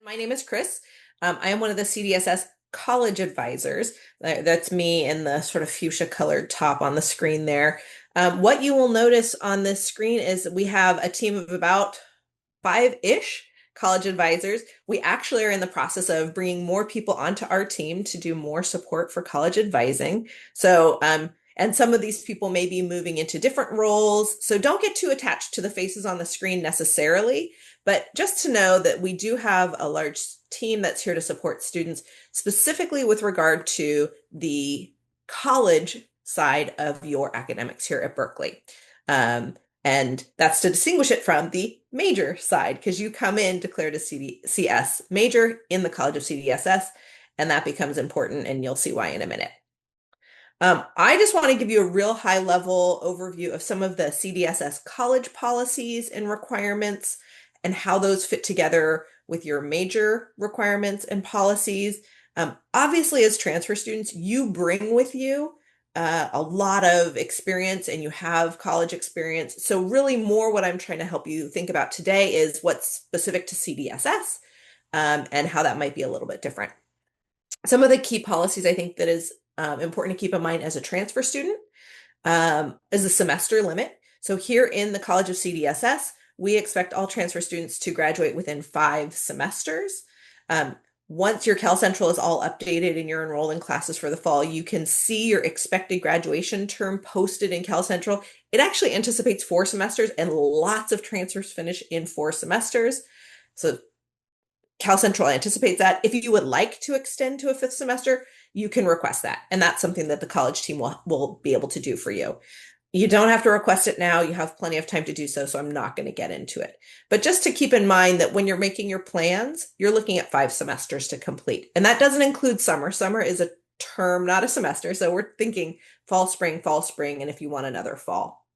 My name is Chris. I am one of the CDSS college advisors. That's me in the sort of fuchsia colored top on the screen there. What you will notice on this screen is we have a team of about five-ish college advisors. We actually are in the process of bringing more people onto our team to do more support for college advising. And some of these people may be moving into different roles. So don't get too attached to the faces on the screen necessarily, but just to know that we do have a large team that's here to support students, specifically with regard to the college side of your academics here at Berkeley. And that's to distinguish it from the major side, because you come in declared a CS major in the College of CDSS, and that becomes important, and you'll see why in a minute. I just want to give you a real high level overview of some of the CDSS college policies and requirements and how those fit together with your major requirements and policies. Obviously, as transfer students, you bring with you a lot of experience and you have college experience. So really more what I'm trying to help you think about today is what's specific to CDSS and how that might be a little bit different. Some of the key policies I think that is important to keep in mind as a transfer student is the semester limit. So here in the College of CDSS, we expect all transfer students to graduate within 5 semesters. Once your CalCentral is all updated and you're enrolled in classes for the fall, you can see your expected graduation term posted in CalCentral. It actually anticipates 4 semesters, and lots of transfers finish in 4 semesters. So CalCentral anticipates that. If you would like to extend to a 5th semester, you can request that. And that's something that the college team will be able to do for you. You don't have to request it now. You have plenty of time to do so, so I'm not going to get into it. But just to keep in mind that when you're making your plans, you're looking at 5 semesters to complete. And that doesn't include summer. Summer is a term, not a semester. So we're thinking fall, spring, and if you want another fall,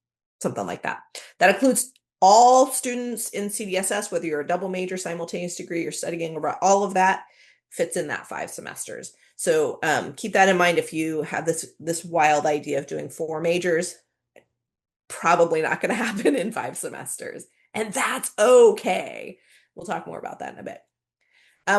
something like that. That includes all students in CDSS, whether you're a double major, simultaneous degree, you're studying abroad, all of that fits in that 5 semesters. So keep that in mind if you have this wild idea of doing 4 majors. Probably not going to happen in 5 semesters, and that's okay. We'll talk more about that in a bit.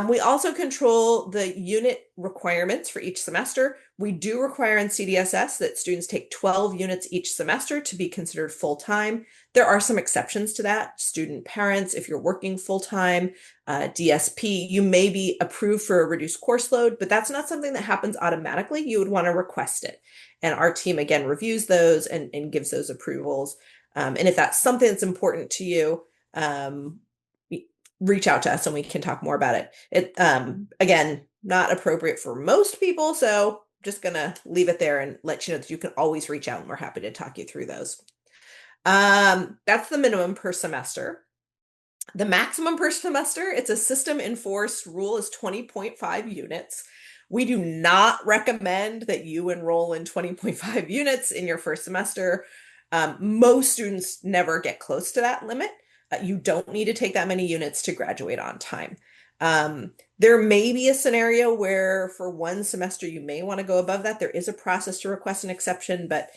We also control the unit requirements for each semester. We do require in CDSS that students take 12 units each semester to be considered full-time. There are some exceptions to that. Student parents, if you're working full-time, DSP, you may be approved for a reduced course load, but that's not something that happens automatically. You would want to request it. And our team, again, reviews those and gives those approvals. And if that's something that's important to you, reach out to us and we can talk more about it. Again, not appropriate for most people, so just gonna leave it there and let you know that you can always reach out and we're happy to talk you through those. That's the minimum per semester. The maximum per semester, it's a system enforced rule, is 20.5 units. We do not recommend that you enroll in 20.5 units in your first semester. Most students never get close to that limit. You don't need to take that many units to graduate on time. There may be a scenario where for one semester you may want to go above that. There is a process to request an exception, but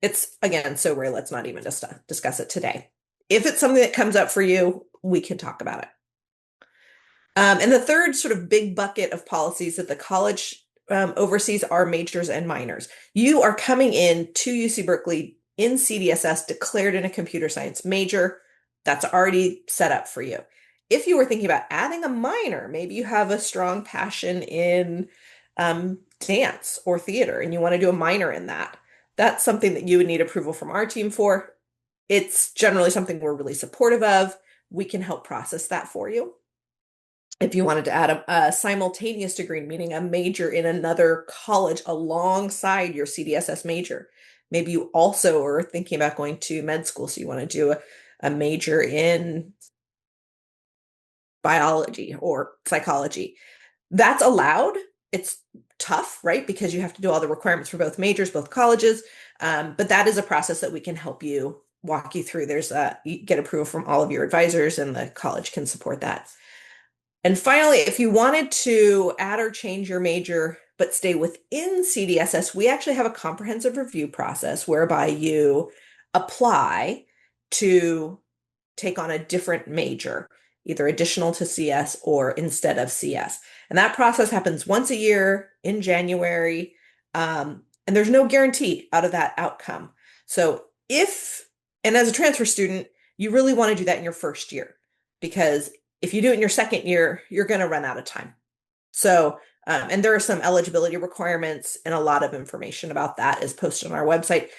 it's, again, so rare, let's not even discuss it today. If it's something that comes up for you, we can talk about it. And the third sort of big bucket of policies that the college oversees are majors and minors. You are coming in to UC Berkeley in CDSS declared in a computer science major. That's already set up for you. If you were thinking about adding a minor, maybe you have a strong passion in dance or theater and you want to do a minor in that. That's something that you would need approval from our team for. It's generally something we're really supportive of. We can help process that for you. If you wanted to add a simultaneous degree, meaning a major in another college alongside your CDSS major, maybe you also are thinking about going to med school, so you want to do a major in biology or psychology. That's allowed. It's tough, right? Because you have to do all the requirements for both majors, both colleges. But that is a process that we can help you walk you through. You get approval from all of your advisors and the college can support that. And finally, if you wanted to add or change your major, but stay within CDSS, we actually have a comprehensive review process whereby you apply to take on a different major. either additional to CS or instead of CS. And that process happens once a year in January. And there's no guarantee out of that outcome. So and as a transfer student, you really want to do that in your first year, because if you do it in your second year, you're going to run out of time. So, and there are some eligibility requirements, and a lot of information about that is posted on our website.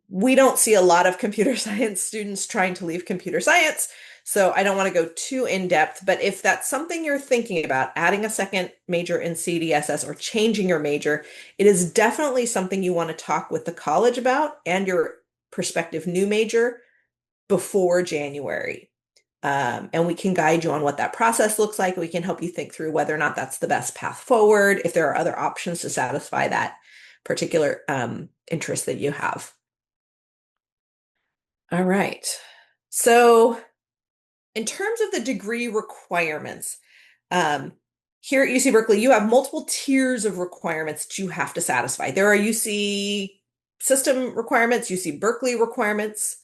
We don't see a lot of computer science students trying to leave computer science, so I don't want to go too in depth, but if that's something you're thinking about, adding a second major in CDSS or changing your major, it is definitely something you want to talk with the college about and your prospective new major before January. And we can guide you on what that process looks like. We can help you think through whether or not that's the best path forward, if there are other options to satisfy that particular interest that you have. All right. So in terms of the degree requirements, here at UC Berkeley, you have multiple tiers of requirements that you have to satisfy. There are UC system requirements, UC Berkeley requirements,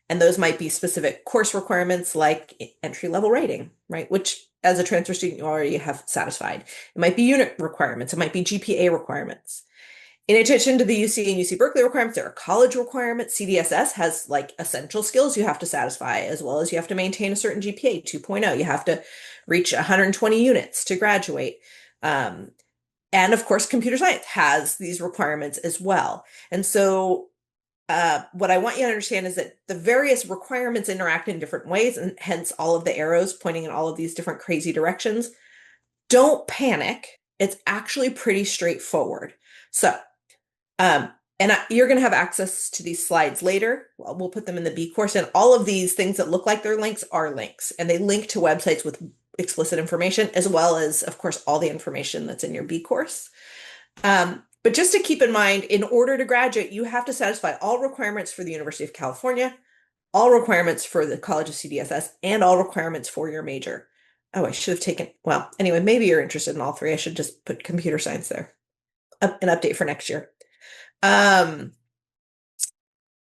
and those might be specific course requirements like entry-level rating, right? Which as a transfer student, you already have satisfied. It might be unit requirements. It might be GPA requirements. In addition to the UC and UC Berkeley requirements, there are college requirements. CDSS has like essential skills you have to satisfy, as well as you have to maintain a certain GPA, 2.0. You have to reach 120 units to graduate. And of course, computer science has these requirements as well. And so what I want you to understand is that the various requirements interact in different ways, and hence all of the arrows pointing in all of these different crazy directions. Don't panic. It's actually pretty straightforward. So, you're going to have access to these slides later. We'll put them in the B course, and all of these things that look like they're links are links, and they link to websites with explicit information, as well as, of course, all the information that's in your B course. But just to keep in mind, in order to graduate, you have to satisfy all requirements for the University of California, all requirements for the College of CDSS, and all requirements for your major. Oh, I should have taken, well, anyway, maybe you're interested in all three. I should just put computer science there. An update for next year. And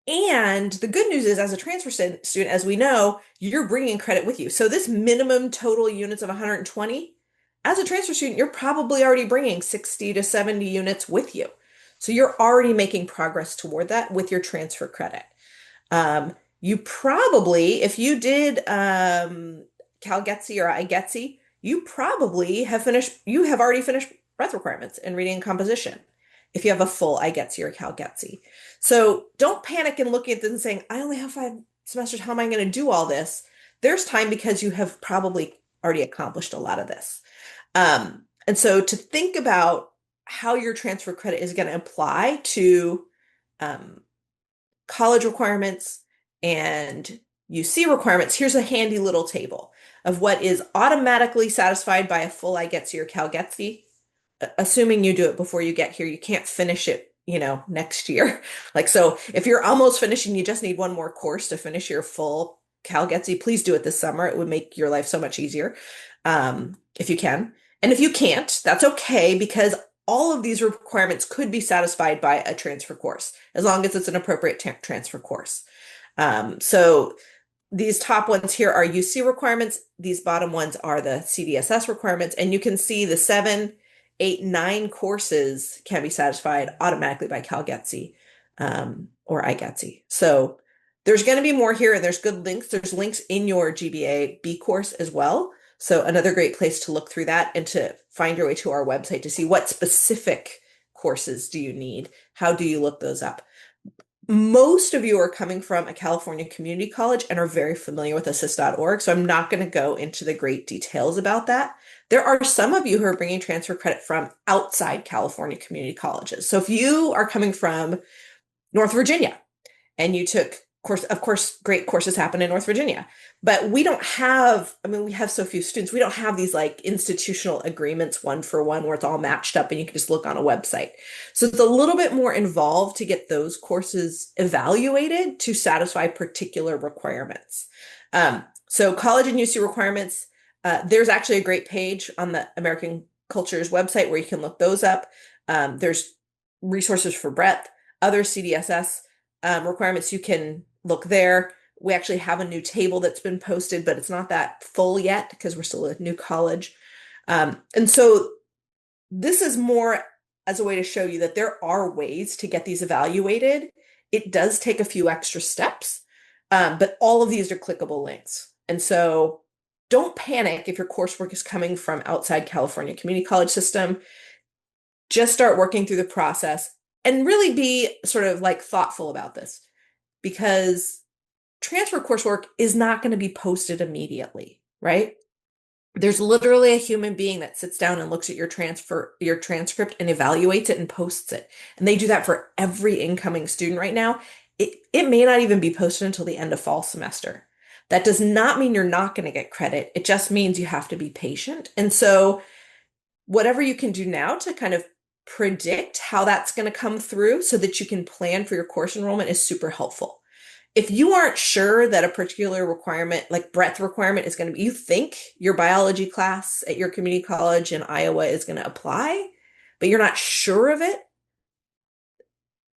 the good news is, as a transfer student, as we know, you're bringing credit with you. So this minimum total units of 120, as a transfer student, you're probably already bringing 60 to 70 units with you. So you're already making progress toward that with your transfer credit. You probably, if you did CalGETC or iGETC, you have already finished breadth requirements in reading and composition if you have a full iGETC or CalGETC. So don't panic and look at this and saying, I only have 5 semesters. How am I going to do all this? There's time, because you have probably already accomplished a lot of this. And so to think about how your transfer credit is going to apply to college requirements and UC requirements, here's a handy little table of what is automatically satisfied by a full iGETC or CalGETC. Assuming you do it before you get here, you can't finish it, next year. Like, so if you're almost finishing, you just need one more course to finish your full CalGETC, please do it this summer. It would make your life so much easier, if you can. And if you can't, that's okay, because all of these requirements could be satisfied by a transfer course, as long as it's an appropriate transfer course. So these top ones here are UC requirements. These bottom ones are the CDSS requirements. And you can see the 7, 8, 9 courses can be satisfied automatically by CalGETC or iGETC. So there's going to be more here, and there's good links. There's links in your GBA B course as well. So another great place to look through that and to find your way to our website to see what specific courses do you need. How do you look those up? Most of you are coming from a California community college and are very familiar with assist.org, so I'm not going to go into the great details about that. There are some of you who are bringing transfer credit from outside California community colleges. So if you are coming from North Virginia and you took of course, great courses happen in North Virginia, but we have so few students. We don't have these like institutional agreements 1-for-1 where it's all matched up and you can just look on a website. So it's a little bit more involved to get those courses evaluated to satisfy particular requirements. So college and UC requirements, there's actually a great page on the American Cultures website where you can look those up. There's resources for breadth, other CDSS requirements. You can look there. We actually have a new table that's been posted, but it's not that full yet because we're still a new college. And so this is more as a way to show you that there are ways to get these evaluated. It does take a few extra steps, but all of these are clickable links. And so don't panic if your coursework is coming from outside California community college system. Just start working through the process and really be sort of like thoughtful about this because transfer coursework is not going to be posted immediately, right? There's literally a human being that sits down and looks at your transcript and evaluates it and posts it. And they do that for every incoming student right now. It may not even be posted until the end of fall semester. That does not mean you're not going to get credit. It just means you have to be patient. And so whatever you can do now to kind of predict how that's going to come through so that you can plan for your course enrollment is super helpful. If you aren't sure that a particular requirement, like breadth requirement, is going to be, you think your biology class at your community college in Iowa is going to apply, but you're not sure of it,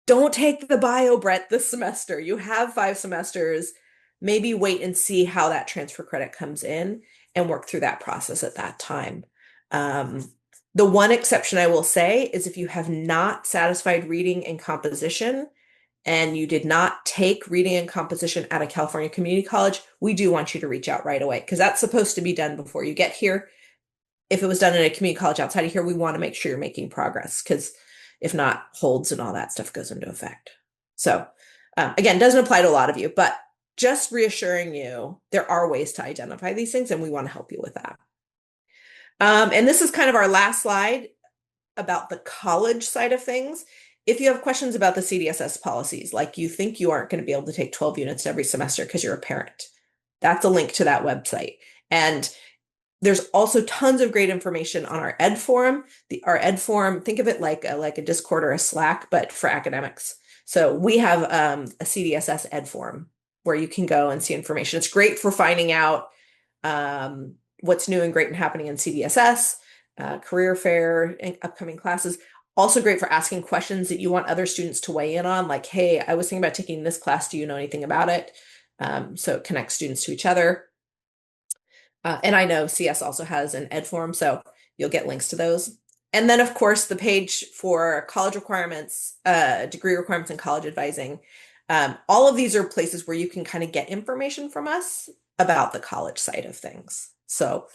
don't take the bio breadth this semester. You have 5 semesters. Maybe wait and see how that transfer credit comes in and work through that process at that time. The one exception I will say is if you have not satisfied reading and composition, and you did not take reading and composition at a California community college, we do want you to reach out right away because that's supposed to be done before you get here. If it was done at a community college outside of here, we want to make sure you're making progress because if not, holds and all that stuff goes into effect. So again, doesn't apply to a lot of you, but just reassuring you, there are ways to identify these things and we want to help you with that. And this is kind of our last slide about the college side of things. If you have questions about the CDSS policies, like you think you aren't going to be able to take 12 units every semester because you're a parent, that's a link to that website. And there's also tons of great information on our Ed Forum. Our Ed Forum, think of it like a Discord or a Slack, but for academics. So we have a CDSS Ed Forum where you can go and see information. It's great for finding out what's new and great and happening in CDSS, career fair, and upcoming classes. Also great for asking questions that you want other students to weigh in on, like, hey, I was thinking about taking this class. Do you know anything about it? So it connects students to each other. And I know CS also has an Ed Forum, so you'll get links to those. And then, of course, the page for college requirements, degree requirements, and college advising. All of these are places where you can kind of get information from us about the college side of things. So,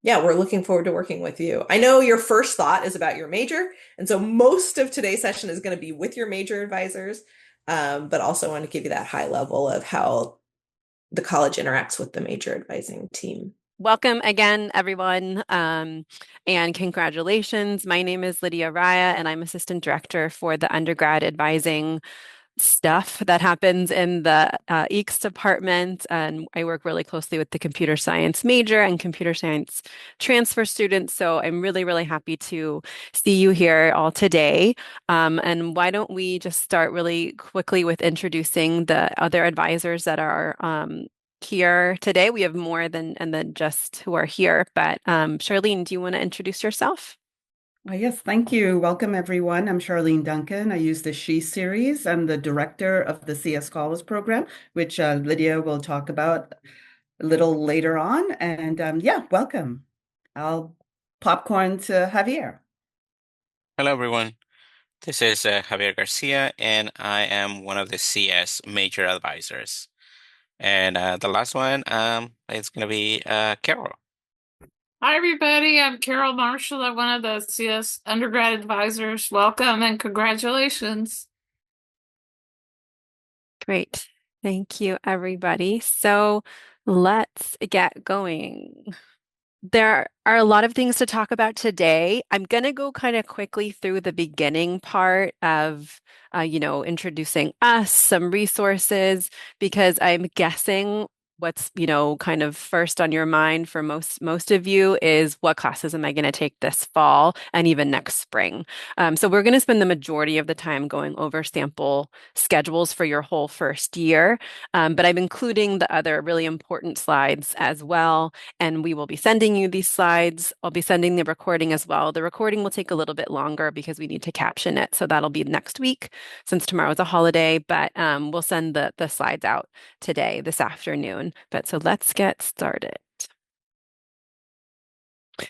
yeah, we're looking forward to working with you. I know your first thought is about your major, and so most of today's session is going to be with your major advisors, but also want to give you that high level of how the college interacts with the major advising team. Welcome again, everyone, and congratulations. My name is Lydia Raya, and I'm Assistant Director for the undergrad advising stuff that happens in the EECS department. And I work really closely with the computer science major and computer science transfer students. So I'm really, really happy to see you here all today. And why don't we just start really quickly with introducing the other advisors that are here today. We have more than just who are here. But Charlene, do you want to introduce yourself? Yes, thank you. Welcome, everyone. I'm Charlene Duncan. I use the She series. I'm the director of the CS Scholars Program, which Lydia will talk about a little later on. And yeah, welcome. I'll popcorn to Javier. Hello, everyone. This is Javier Garcia, and I am one of the CS major advisors. And the last one is going to be Carol. Hi, everybody. I'm Carol Marshall. I'm one of the CS undergrad advisors. Welcome and congratulations. Great. Thank you, everybody. So let's get going. There are a lot of things to talk about today. I'm going to go kind of quickly through the beginning part of, introducing us, some resources, because I'm guessing what's, kind of first on your mind for most of you is what classes am I going to take this fall and even next spring. So we're going to spend the majority of the time going over sample schedules for your whole first year, but I'm including the other really important slides as well, and we will be sending you these slides. I'll be sending the recording as well. The recording will take a little bit longer because we need to caption it, so that'll be next week since tomorrow's a holiday, but we'll send the slides out today, this afternoon. But so let's get started.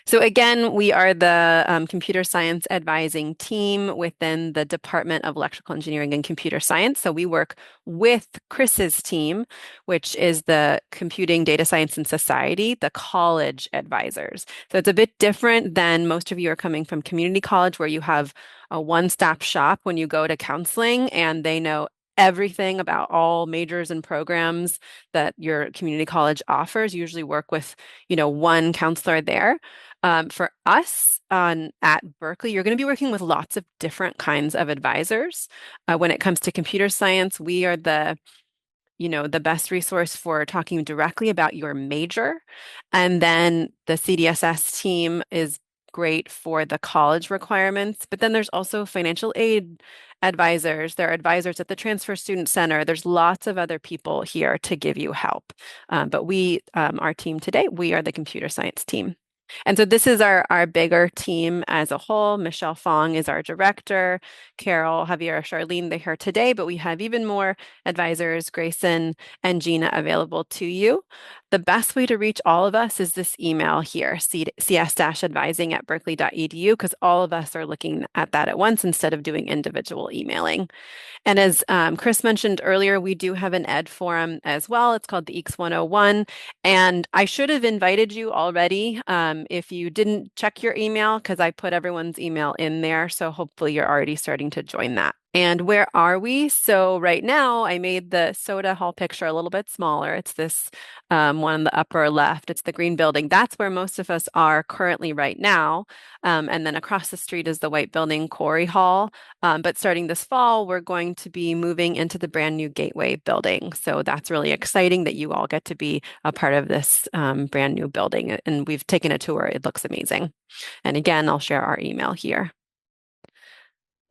So again, we are the computer science advising team within the Department of Electrical Engineering and Computer Science. So we work with Chris's team, which is the Computing, Data Science, and Society, the college advisors. So it's a bit different than most of you are coming from community college, where you have a one-stop shop when you go to counseling, and they know everything about all majors and programs that your community college offers. You usually work with, one counselor there. For us at Berkeley, you're going to be working with lots of different kinds of advisors. When it comes to computer science, we are the best resource for talking directly about your major. And then the CDSS team is great for the college requirements, but then there's also financial aid advisors. There are advisors at the Transfer Student Center. There's lots of other people here to give you help. But we, our team today, we are the computer science team. And so this is our bigger team as a whole. Michelle Fong is our director. Carol, Javier, Charlene, they're here today, but we have even more advisors, Grayson and Gina, available to you. The best way to reach all of us is this email here, cs-advising@berkeley.edu, because all of us are looking at that at once instead of doing individual emailing. And as Chris mentioned earlier, we do have an ed forum as well. It's called the EECS 101. And I should have invited you already if you didn't check your email, because I put everyone's email in there. So hopefully you're already starting to join that. And where are we? So right now, I made the Soda Hall picture a little bit smaller. It's this one on the upper left. It's the green building. That's where most of us are currently right now. And then across the street is the white building, Corey Hall. But starting this fall, we're going to be moving into the brand new Gateway building. So that's really exciting that you all get to be a part of this brand new building. And we've taken a tour. It looks amazing. And again, I'll share our email here.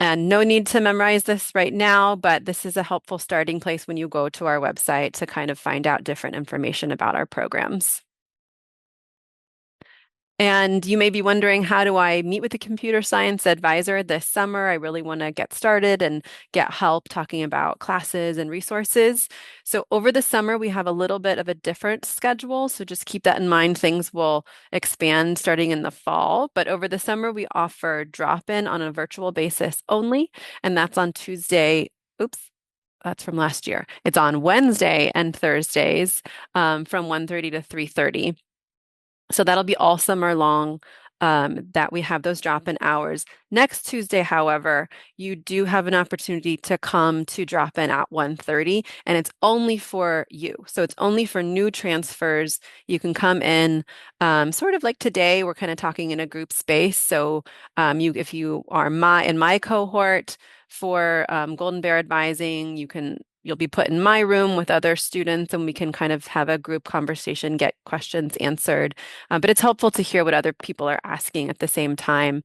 And no need to memorize this right now, but this is a helpful starting place when you go to our website to kind of find out different information about our programs. And you may be wondering, how do I meet with a computer science advisor this summer? I really want to get started and get help talking about classes and resources. So over the summer, we have a little bit of a different schedule. So just keep that in mind. Things will expand starting in the fall. But over the summer, we offer drop-in on a virtual basis only. And that's on Tuesday. Oops. That's from last year. It's on Wednesday and Thursdays from 1:30 to 3:30. So that'll be all summer long that we have those drop-in hours. Next Tuesday, however, you do have an opportunity to come to drop in at 1:30, and it's only for you. So it's only for new transfers. You can come in sort of like today, we're kind of talking in a group space. So if you are in my cohort for Golden Bear Advising, you'll be put in my room with other students, and we can kind of have a group conversation, get questions answered. But it's helpful to hear what other people are asking at the same time.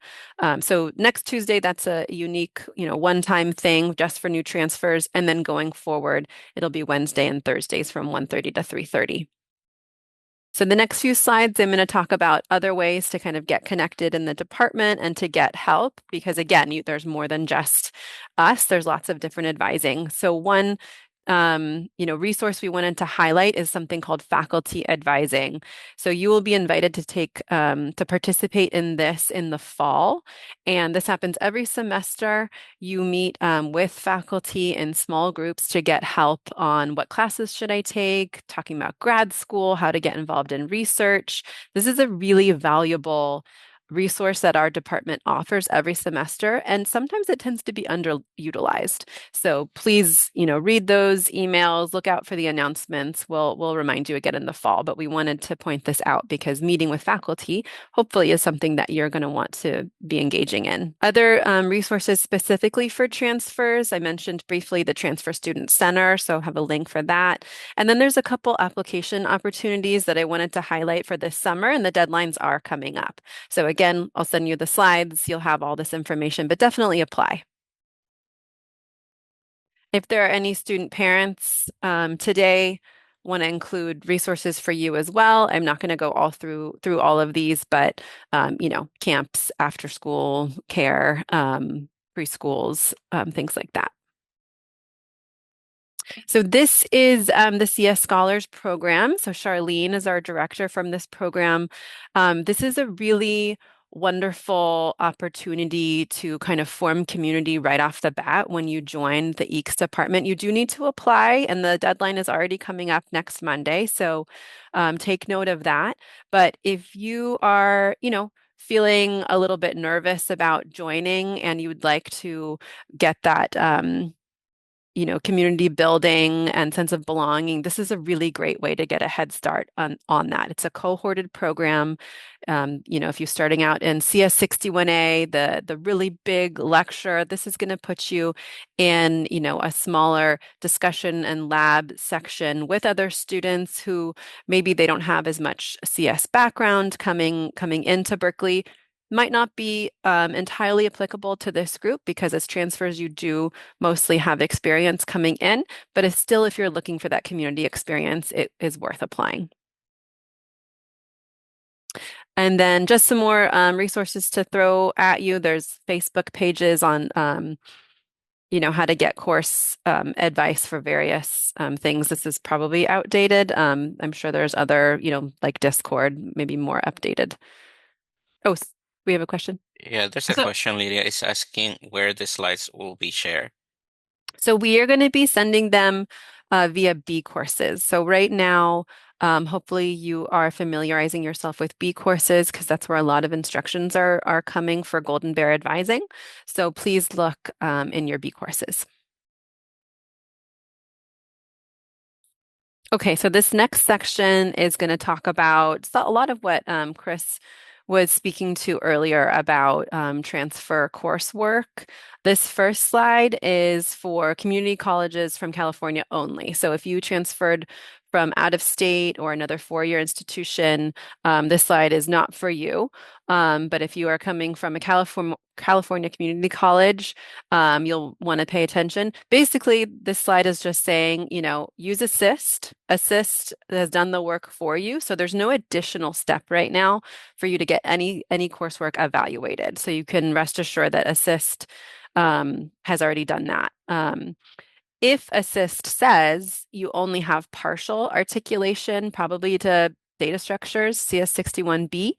So next Tuesday, that's a unique, one-time thing just for new transfers. And then going forward, it'll be Wednesday and Thursdays from 1:30 to 3:30. So the next few slides, I'm going to talk about other ways to kind of get connected in the department and to get help, because again, there's more than just us. There's lots of different advising. So one resource we wanted to highlight is something called faculty advising. So you will be invited to participate in this in the fall. And this happens every semester. You meet with faculty in small groups to get help on what classes should I take, talking about grad school, how to get involved in research. This is a really valuable resource that our department offers every semester, and sometimes it tends to be underutilized. So please, read those emails, look out for the announcements. We'll remind you again in the fall, but we wanted to point this out because meeting with faculty hopefully is something that you're going to want to be engaging in. Other resources specifically for transfers, I mentioned briefly the Transfer Student Center, so have a link for that. And then there's a couple application opportunities that I wanted to highlight for this summer, and the deadlines are coming up. So again, I'll send you the slides. You'll have all this information, but definitely apply. If there are any student parents today, want to include resources for you as well. I'm not going to go all through all of these, but camps, after school care, preschools, things like that. So this is the CS Scholars Program. So Charlene is our director from this program. This is a really wonderful opportunity to kind of form community right off the bat when you join the EECS department. You do need to apply, and the deadline is already coming up next Monday. So take note of that. But if you are, feeling a little bit nervous about joining and you would like to get that community building and sense of belonging, this is a really great way to get a head start on that. It's a cohorted program. If you're starting out in CS 61A, the really big lecture, this is going to put you in, a smaller discussion and lab section with other students who maybe they don't have as much CS background coming into Berkeley. Might not be entirely applicable to this group because as transfers, you do mostly have experience coming in, but it's still, if you're looking for that community experience, it is worth applying. And then just some more resources to throw at you. There's Facebook pages on, how to get course advice for various things. This is probably outdated. I'm sure there's other, like Discord, maybe more updated. Oh, we have a question. Yeah, there's a question. Lydia is asking where the slides will be shared. So we are going to be sending them via B courses. So right now, hopefully you are familiarizing yourself with B courses because that's where a lot of instructions are coming for Golden Bear advising. So please look in your B courses. Okay, so this next section is going to talk about a lot of what Chris was speaking to earlier about transfer coursework. This first slide is for community colleges from California only. So if you transferred from out of state or another four-year institution, this slide is not for you. But if you are coming from a California community college, you'll want to pay attention. Basically, this slide is just saying, use Assist. Assist has done the work for you. So there's no additional step right now for you to get any coursework evaluated. So you can rest assured that Assist has already done that. If Assist says you only have partial articulation, probably to data structures, CS61B,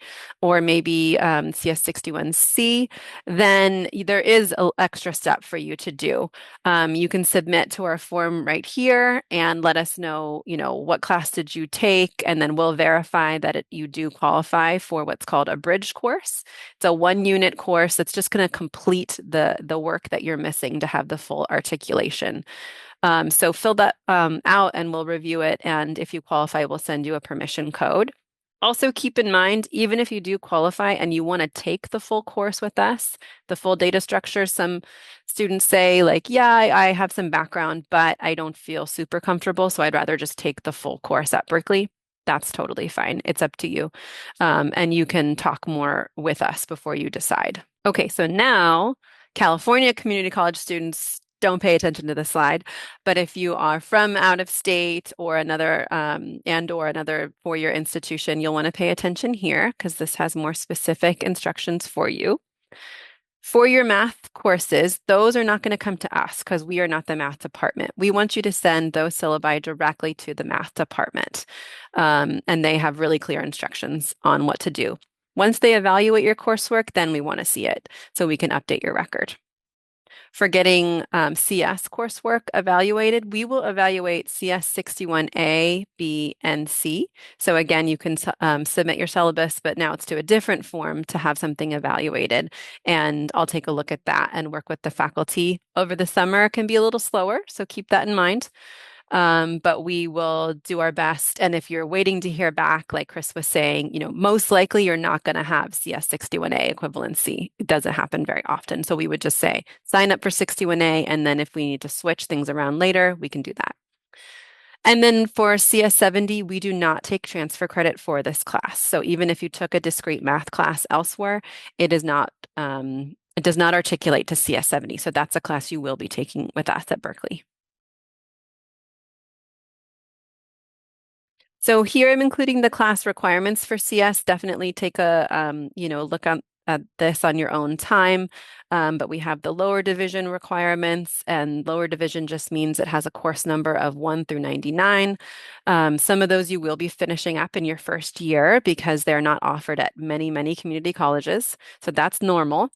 or maybe CS61C, then there is an extra step for you to do. You can submit to our form right here and let us know, what class did you take, and then we'll verify that you do qualify for what's called a bridge course. It's a 1-unit course that's just going to complete the work that you're missing to have the full articulation. So fill that out and we'll review it. And if you qualify, we'll send you a permission code. Also keep in mind, even if you do qualify and you want to take the full course with us, the full data structure, some students say like, yeah, I have some background, but I don't feel super comfortable. So I'd rather just take the full course at Berkeley. That's totally fine. It's up to you. And you can talk more with us before you decide. Okay, so now California community college students, don't pay attention to the slide, but if you are from out of state or another or another four-year institution, you'll want to pay attention here because this has more specific instructions for you. For your math courses, those are not going to come to us because we are not the math department. We want you to send those syllabi directly to the math department, and they have really clear instructions on what to do. Once they evaluate your coursework, then we want to see it so we can update your record. For getting CS coursework evaluated, we will evaluate CS 61A, B, and C. So again, you can submit your syllabus, but now it's to a different form to have something evaluated. And I'll take a look at that and work with the faculty over the summer. It can be a little slower, so keep that in mind. But we will do our best. And if you're waiting to hear back, like Chris was saying, most likely you're not going to have CS 61A equivalency. It doesn't happen very often. So we would just say, sign up for 61A. And then if we need to switch things around later, we can do that. And then for CS 70, we do not take transfer credit for this class. So even if you took a discrete math class elsewhere, it does not articulate to CS 70. So that's a class you will be taking with us at Berkeley. So here I'm including the class requirements for CS. Definitely take a look at this on your own time. But we have the lower division requirements, and lower division just means it has a course number of 1 through 99. Some of those you will be finishing up in your first year because they're not offered at many, many community colleges. So that's normal.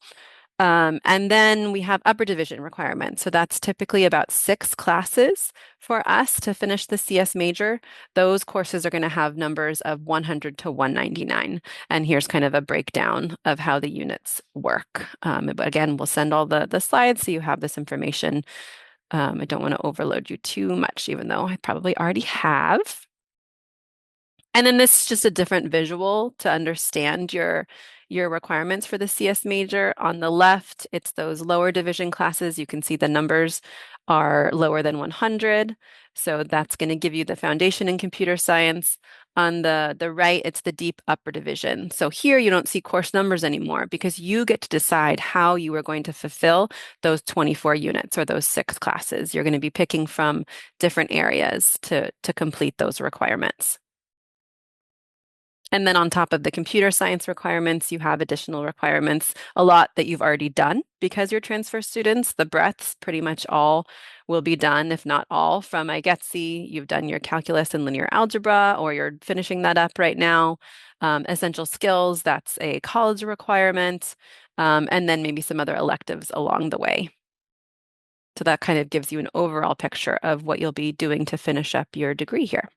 And then we have upper division requirements. So that's typically about 6 classes for us to finish the CS major. Those courses are going to have numbers of 100 to 199. And here's kind of a breakdown of how the units work. But again, we'll send all the slides so you have this information. I don't want to overload you too much, even though I probably already have. And then this is just a different visual to understand your requirements for the CS major. On the left, it's those lower division classes. You can see the numbers are lower than 100. So that's going to give you the foundation in computer science. On the right, it's the deep upper division. So here you don't see course numbers anymore because you get to decide how you are going to fulfill those 24 units or those 6 classes. You're going to be picking from different areas to complete those requirements. And then on top of the computer science requirements, you have additional requirements, a lot that you've already done because you're transfer students. The breadths pretty much all will be done, if not all, from IGETC. You've done your calculus and linear algebra, or you're finishing that up right now. Essential skills, that's a college requirement, and then maybe some other electives along the way. So that kind of gives you an overall picture of what you'll be doing to finish up your degree here.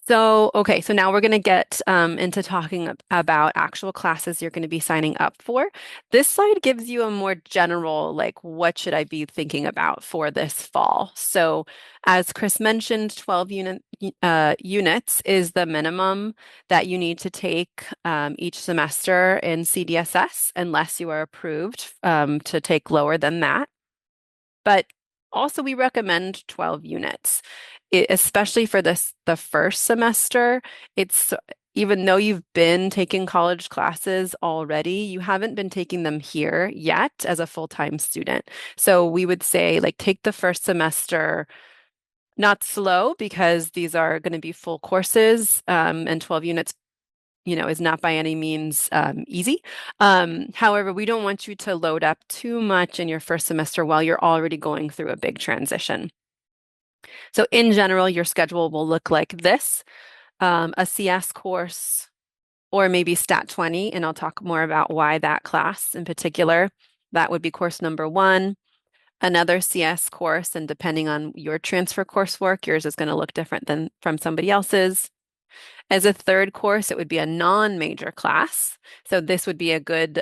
So, okay, so now we're going to get into talking about actual classes you're going to be signing up for. This slide gives you a more general, like, what should I be thinking about for this fall? So, as Chris mentioned, 12 units is the minimum that you need to take each semester in CDSS, unless you are approved to take lower than that. But also, we recommend 12 units. Especially for the first semester, it's even though you've been taking college classes already, you haven't been taking them here yet as a full-time student. So we would say, like, take the first semester not slow because these are going to be full courses, and 12 units is not by any means easy. However, we don't want you to load up too much in your first semester while you're already going through a big transition. So in general, your schedule will look like this, a CS course, or maybe Stat 20, and I'll talk more about why that class in particular. That would be course number 1, another CS course, and depending on your transfer coursework, yours is going to look different than from somebody else's. As a third course, it would be a non-major class. So this would be a good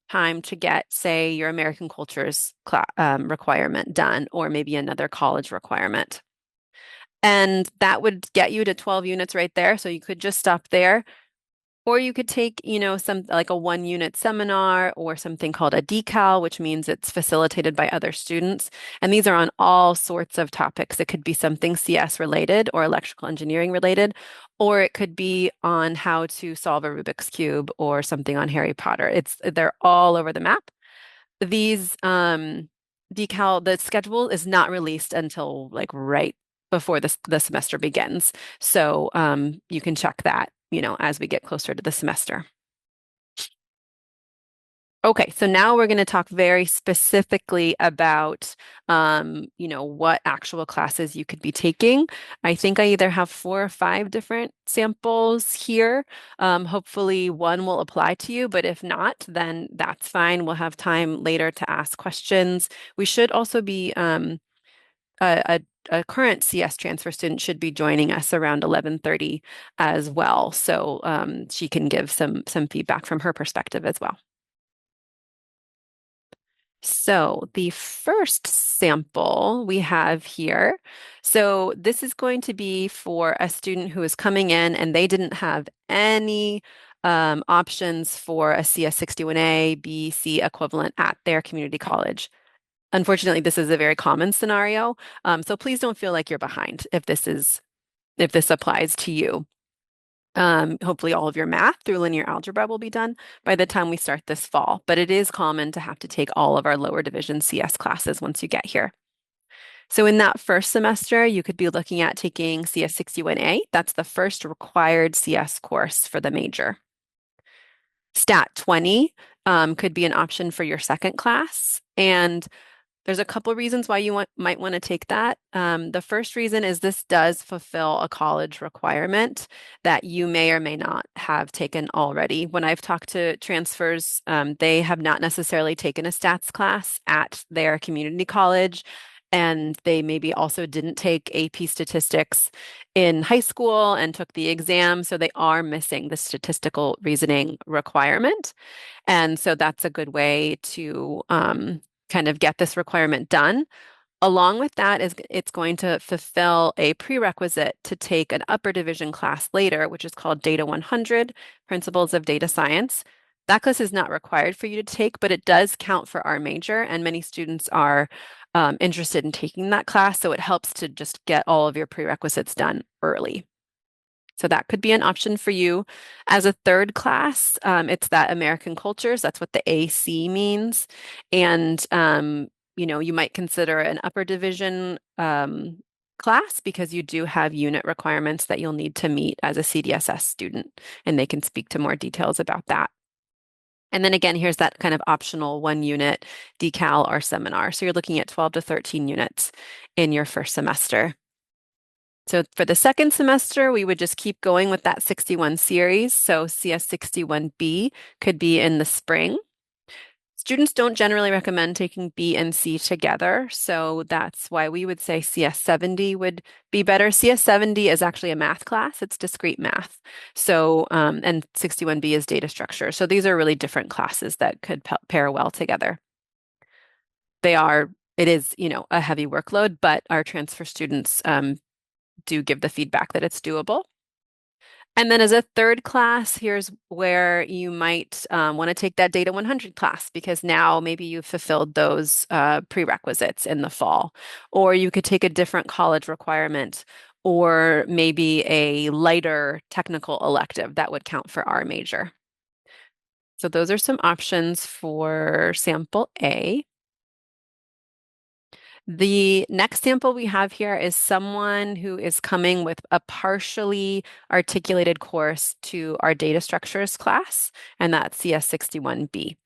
time to get, say, your American Cultures requirement done, or maybe another college requirement. And that would get you to 12 units right there. So you could just stop there. Or you could take, some like a 1-unit seminar or something called a decal, which means it's facilitated by other students. And these are on all sorts of topics. It could be something CS related or electrical engineering related, or it could be on how to solve a Rubik's Cube or something on Harry Potter. They're all over the map. These the schedule is not released until like right before the semester begins. So you can check that as we get closer to the semester. Okay, so now we're going to talk very specifically about, what actual classes you could be taking. I think I either have 4 or 5 different samples here. Hopefully one will apply to you, but if not, then that's fine. We'll have time later to ask questions. We should also be, a, a current CS transfer student should be joining us around 11:30 as well. So she can give some feedback from her perspective as well. So the first sample we have here, so this is going to be for a student who is coming in and they didn't have any options for a CS61A, B, C equivalent at their community college. Unfortunately, this is a very common scenario, so please don't feel like you're behind if this applies to you. Hopefully all of your math through linear algebra will be done by the time we start this fall, but it is common to have to take all of our lower division CS classes once you get here. So in that first semester, you could be looking at taking CS61A. That's the first required CS course for the major. Stat 20 could be an option for your second class, and there's a couple reasons why you might want to take that. The first reason is this does fulfill a college requirement that you may or may not have taken already. When I've talked to transfers, they have not necessarily taken a stats class at their community college, and they maybe also didn't take AP statistics in high school and took the exam, so they are missing the statistical reasoning requirement. And so that's a good way to kind of get this requirement done. Along with that is it's going to fulfill a prerequisite to take an upper division class later, which is called Data 100, Principles of Data Science. That class is not required for you to take, but it does count for our major, and many students are interested in taking that class, so it helps to just get all of your prerequisites done early. So that could be an option for you. As a third class, it's that American cultures. That's what the AC means. And, you might consider an upper division class because you do have unit requirements that you'll need to meet as a CDSS student, and they can speak to more details about that. And then again, here's that kind of optional 1 unit decal or seminar. So you're looking at 12 to 13 units in your first semester. So for the second semester, we would just keep going with that 61 series. So CS61B could be in the spring. Students don't generally recommend taking B and C together, so that's why we would say CS70 would be better. CS70 is actually a math class, it's discrete math. So, and 61B is data structure. So these are really different classes that could pair well together. It is, a heavy workload, but our transfer students do give the feedback that it's doable. And then as a third class, here's where you might want to take that Data 100 class because now maybe you've fulfilled those prerequisites in the fall. Or you could take a different college requirement or maybe a lighter technical elective that would count for our major. So those are some options for sample A. The next sample we have here is someone who is coming with a partially articulated course to our data structures class, and that's CS61B.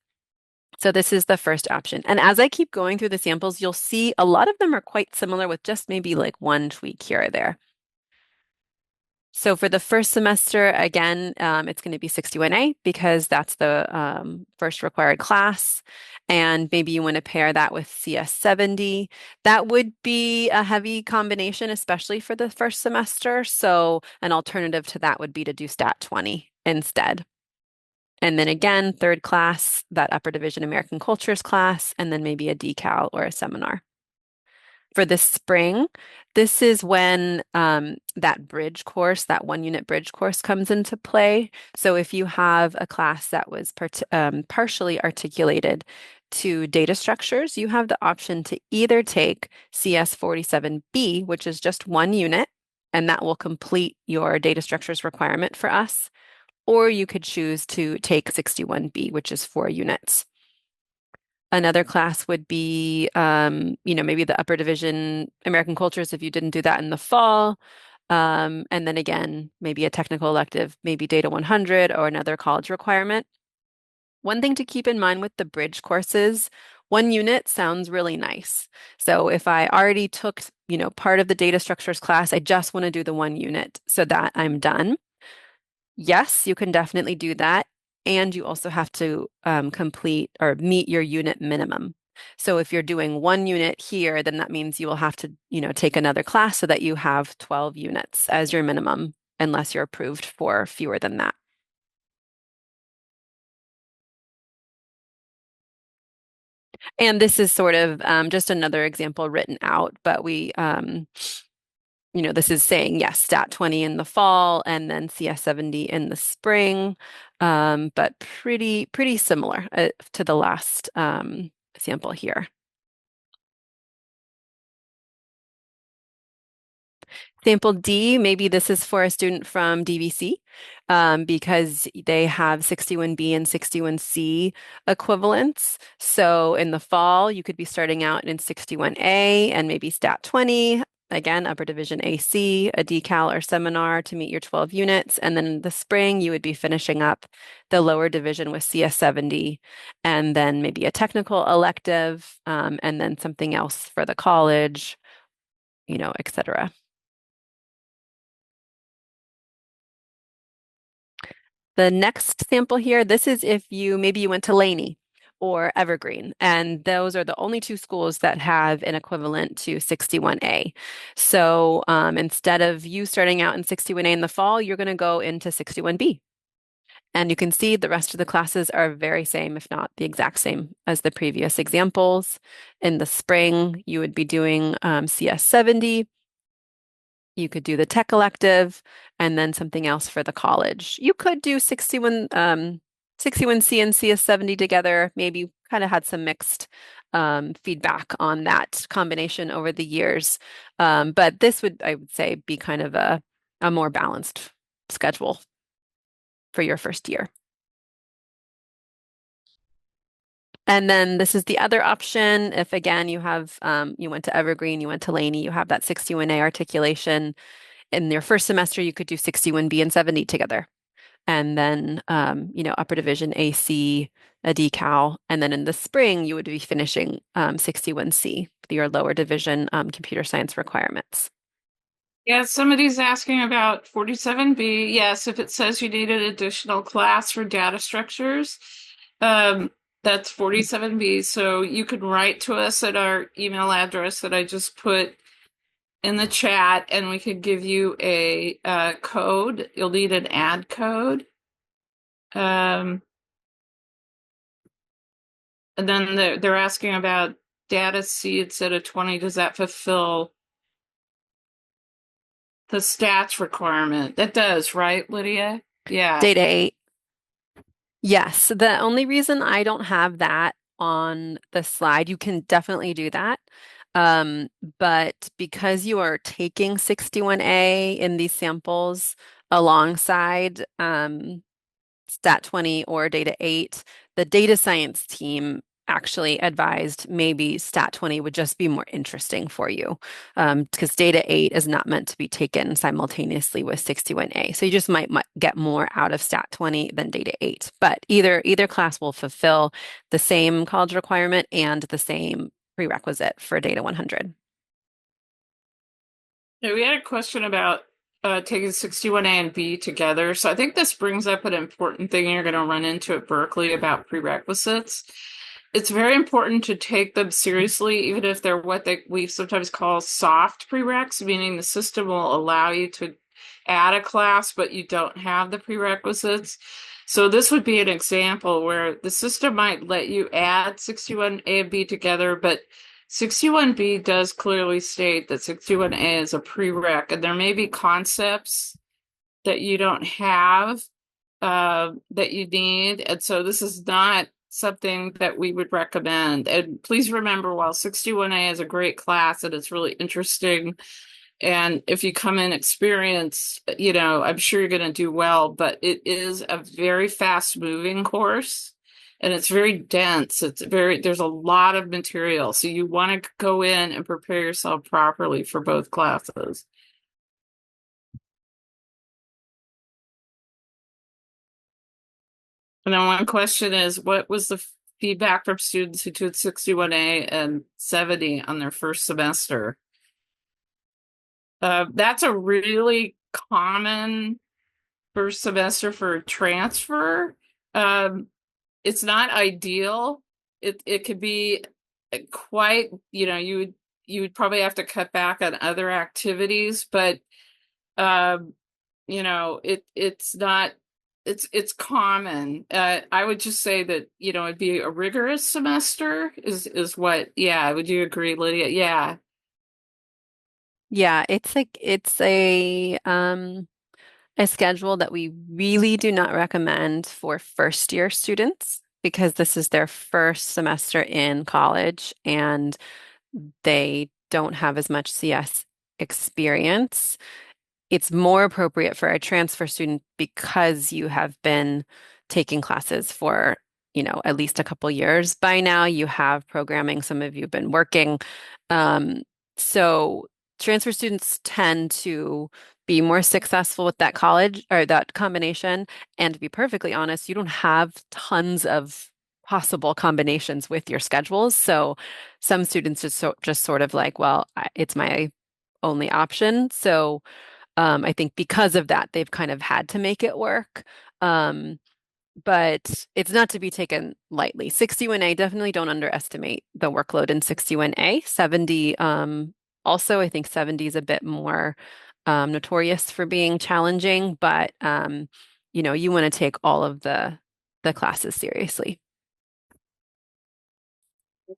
So this is the first option. And as I keep going through the samples, you'll see a lot of them are quite similar with just maybe like one tweak here or there. So for the first semester, again, it's going to be 61A because that's the first required class. And maybe you want to pair that with CS70. That would be a heavy combination, especially for the first semester. So an alternative to that would be to do Stat 20 instead. And then again, third class, that upper division American cultures class, and then maybe a decal or a seminar. For the spring, this is when that bridge course, that 1 unit bridge course comes into play. So if you have a class that was partially articulated to data structures, you have the option to either take CS47B, which is just 1 unit, and that will complete your data structures requirement for us, or you could choose to take 61B, which is 4 units. Another class would be, maybe the upper division American cultures if you didn't do that in the fall. And then again, maybe a technical elective, maybe Data 100 or another college requirement. One thing to keep in mind with the bridge courses, 1 unit sounds really nice. So if I already took, part of the data structures class, I just want to do the 1 unit so that I'm done. Yes, you can definitely do that. And you also have to complete or meet your unit minimum. So if you're doing 1 unit here, then that means you will have to, take another class so that you have 12 units as your minimum, unless you're approved for fewer than that. And this is sort of just another example written out, but this is saying, yes, stat 20 in the fall and then CS 70 in the spring, but pretty similar to the last sample here. Sample D, maybe this is for a student from DVC because they have 61B and 61C equivalents. So in the fall, you could be starting out in 61A and maybe stat 20, again, upper division AC, a decal or seminar to meet your 12 units. And then in the spring, you would be finishing up the lower division with CS 70 and then maybe a technical elective and then something else for the college, et cetera. The next sample here, this is if maybe you went to Laney or Evergreen, and those are the only two schools that have an equivalent to 61A. So instead of you starting out in 61A in the fall, you're going to go into 61B. And you can see the rest of the classes are very same, if not the exact same as the previous examples. In the spring, you would be doing CS 70. You could do the tech elective and then something else for the college. You could do 61C and CS 70 together, maybe kind of had some mixed feedback on that combination over the years. But this would, I would say, be kind of a more balanced schedule for your first year. And then this is the other option. If again, you have, you went to Evergreen, you went to Laney, you have that 61A articulation. In your first semester, you could do 61B and 70 together. And then, upper division AC, a decal. And then in the spring, you would be finishing 61C, your lower division computer science requirements. Yeah, somebody's asking about 47B. Yes, if it says you need an additional class for data structures, that's 47B. So you can write to us at our email address that I just put in the chat, and we could give you a code. You'll need an add code. And then they're asking about data C instead of 20. Does that fulfill the stats requirement? That does, right, Lydia? Yeah. Data 8. Yes, the only reason I don't have that on the slide, you can definitely do that. But because you are taking 61A in these samples alongside Stat 20 or Data 8, the data science team actually advised maybe Stat 20 would just be more interesting for you because Data 8 is not meant to be taken simultaneously with 61A. So you just might get more out of Stat 20 than Data 8. But either class will fulfill the same college requirement and the same prerequisite for Data 100. Yeah, we had a question about taking 61A and B together. So I think this brings up an important thing you're going to run into at Berkeley about prerequisites. It's very important to take them seriously, even if they're what we sometimes call soft prereqs, meaning the system will allow you to add a class, but you don't have the prerequisites. So this would be an example where the system might let you add 61A and B together, but 61B does clearly state that 61A is a prereq, and there may be concepts that you don't have that you need. And so this is not something that we would recommend. And please remember, while 61A is a great class and it's really interesting, and if you come in experienced, I'm sure you're going to do well, but it is a very fast moving course. And it's very dense. There's a lot of material. So you want to go in and prepare yourself properly for both classes. And then one question is, what was the feedback from students who took 61A and 70 on their first semester? That's a really common first semester for transfer. It's not ideal. It could be quite, you would probably have to cut back on other activities, but it's not, it's common. I would just say that, it'd be a rigorous semester is what, yeah. Would you agree, Lydia? Yeah. Yeah, it's a schedule that we really do not recommend for first year students because this is their first semester in college and they don't have as much CS experience. It's more appropriate for a transfer student because you have been taking classes for, at least a couple years by now. You have programming, some of you have been working. So transfer students tend to be more successful with that college or that combination. And to be perfectly honest, you don't have tons of possible combinations with your schedules. So some students just sort of like, well, it's my only option. So I think because of that, they've kind of had to make it work. But it's not to be taken lightly. 61A, definitely don't underestimate the workload in 61A. 70, also, I think 70 is a bit more notorious for being challenging, but you want to take all of the classes seriously.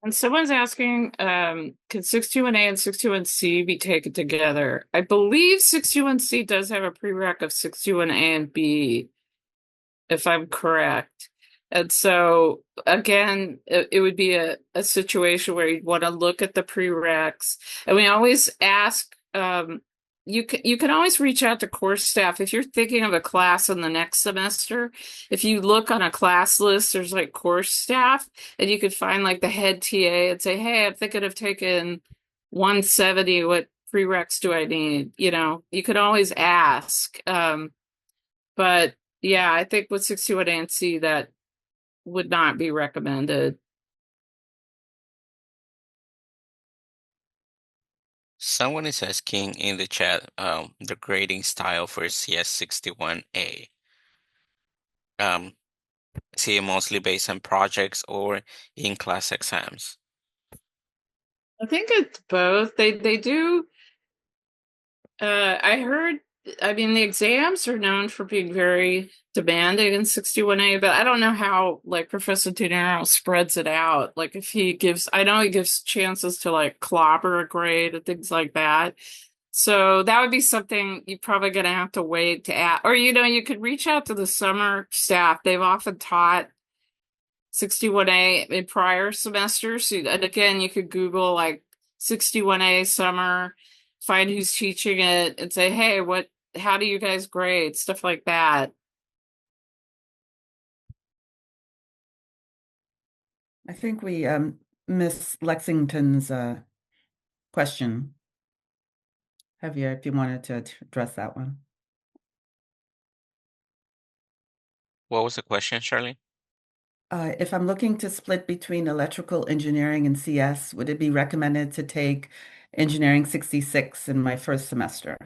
And someone's asking, can 61A and 61C be taken together? I believe 61C does have a prereq of 61A and B, if I'm correct. And so again, it would be a situation where you'd want to look at the prereqs. And we always ask, you can always reach out to course staff if you're thinking of a class in the next semester. If you look on a class list, there's like course staff, and you could find like the head TA and say, "Hey, I'm thinking of taking 170. What prereqs do I need?" You could always ask. But yeah, I think with 61 and C that would not be recommended. Someone is asking in the chat the grading style for CS61A. Is it mostly based on projects or in-class exams? I think it's both. They do. I heard. I mean, the exams are known for being very demanding in 61A, but I don't know how like Professor Dinero spreads it out. Like if I know he gives chances to like clobber a grade and things like that. So that would be something you're probably going to have to wait to add, or you could reach out to the summer staff. They've often taught 61A in prior semesters. And again, you could Google like 61A summer, find who's teaching it, and say, hey, how do you guys grade? Stuff like that. I think we Miss Lexington's question. Javier, if you wanted to address that one. What was the question, Charlie? If I'm looking to split between electrical engineering and CS, would it be recommended to take engineering 66 in my first semester?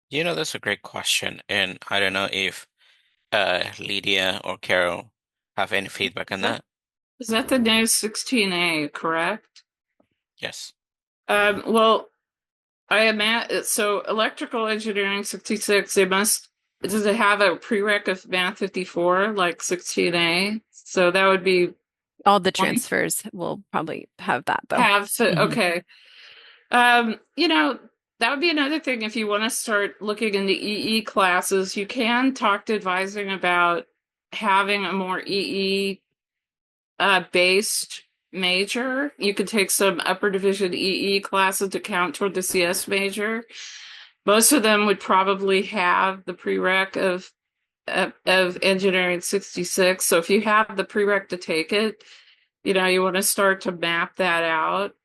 That's a great question. And I don't know if Lydia or Carol have any feedback on that. Is that the new 16A, correct? Yes. Well, I am so electrical engineering 66, does it have a prereq of math 54 like 16A? So that would be All the transfers will probably have that though. Okay. That would be another thing if you want to start looking into EE classes, you can talk to advising about having a more EE based major. You could take some upper division EE classes to count toward the CS major. Most of them would probably have the prereq of engineering 66. So if you have the prereq to take it, you want to start to map that out.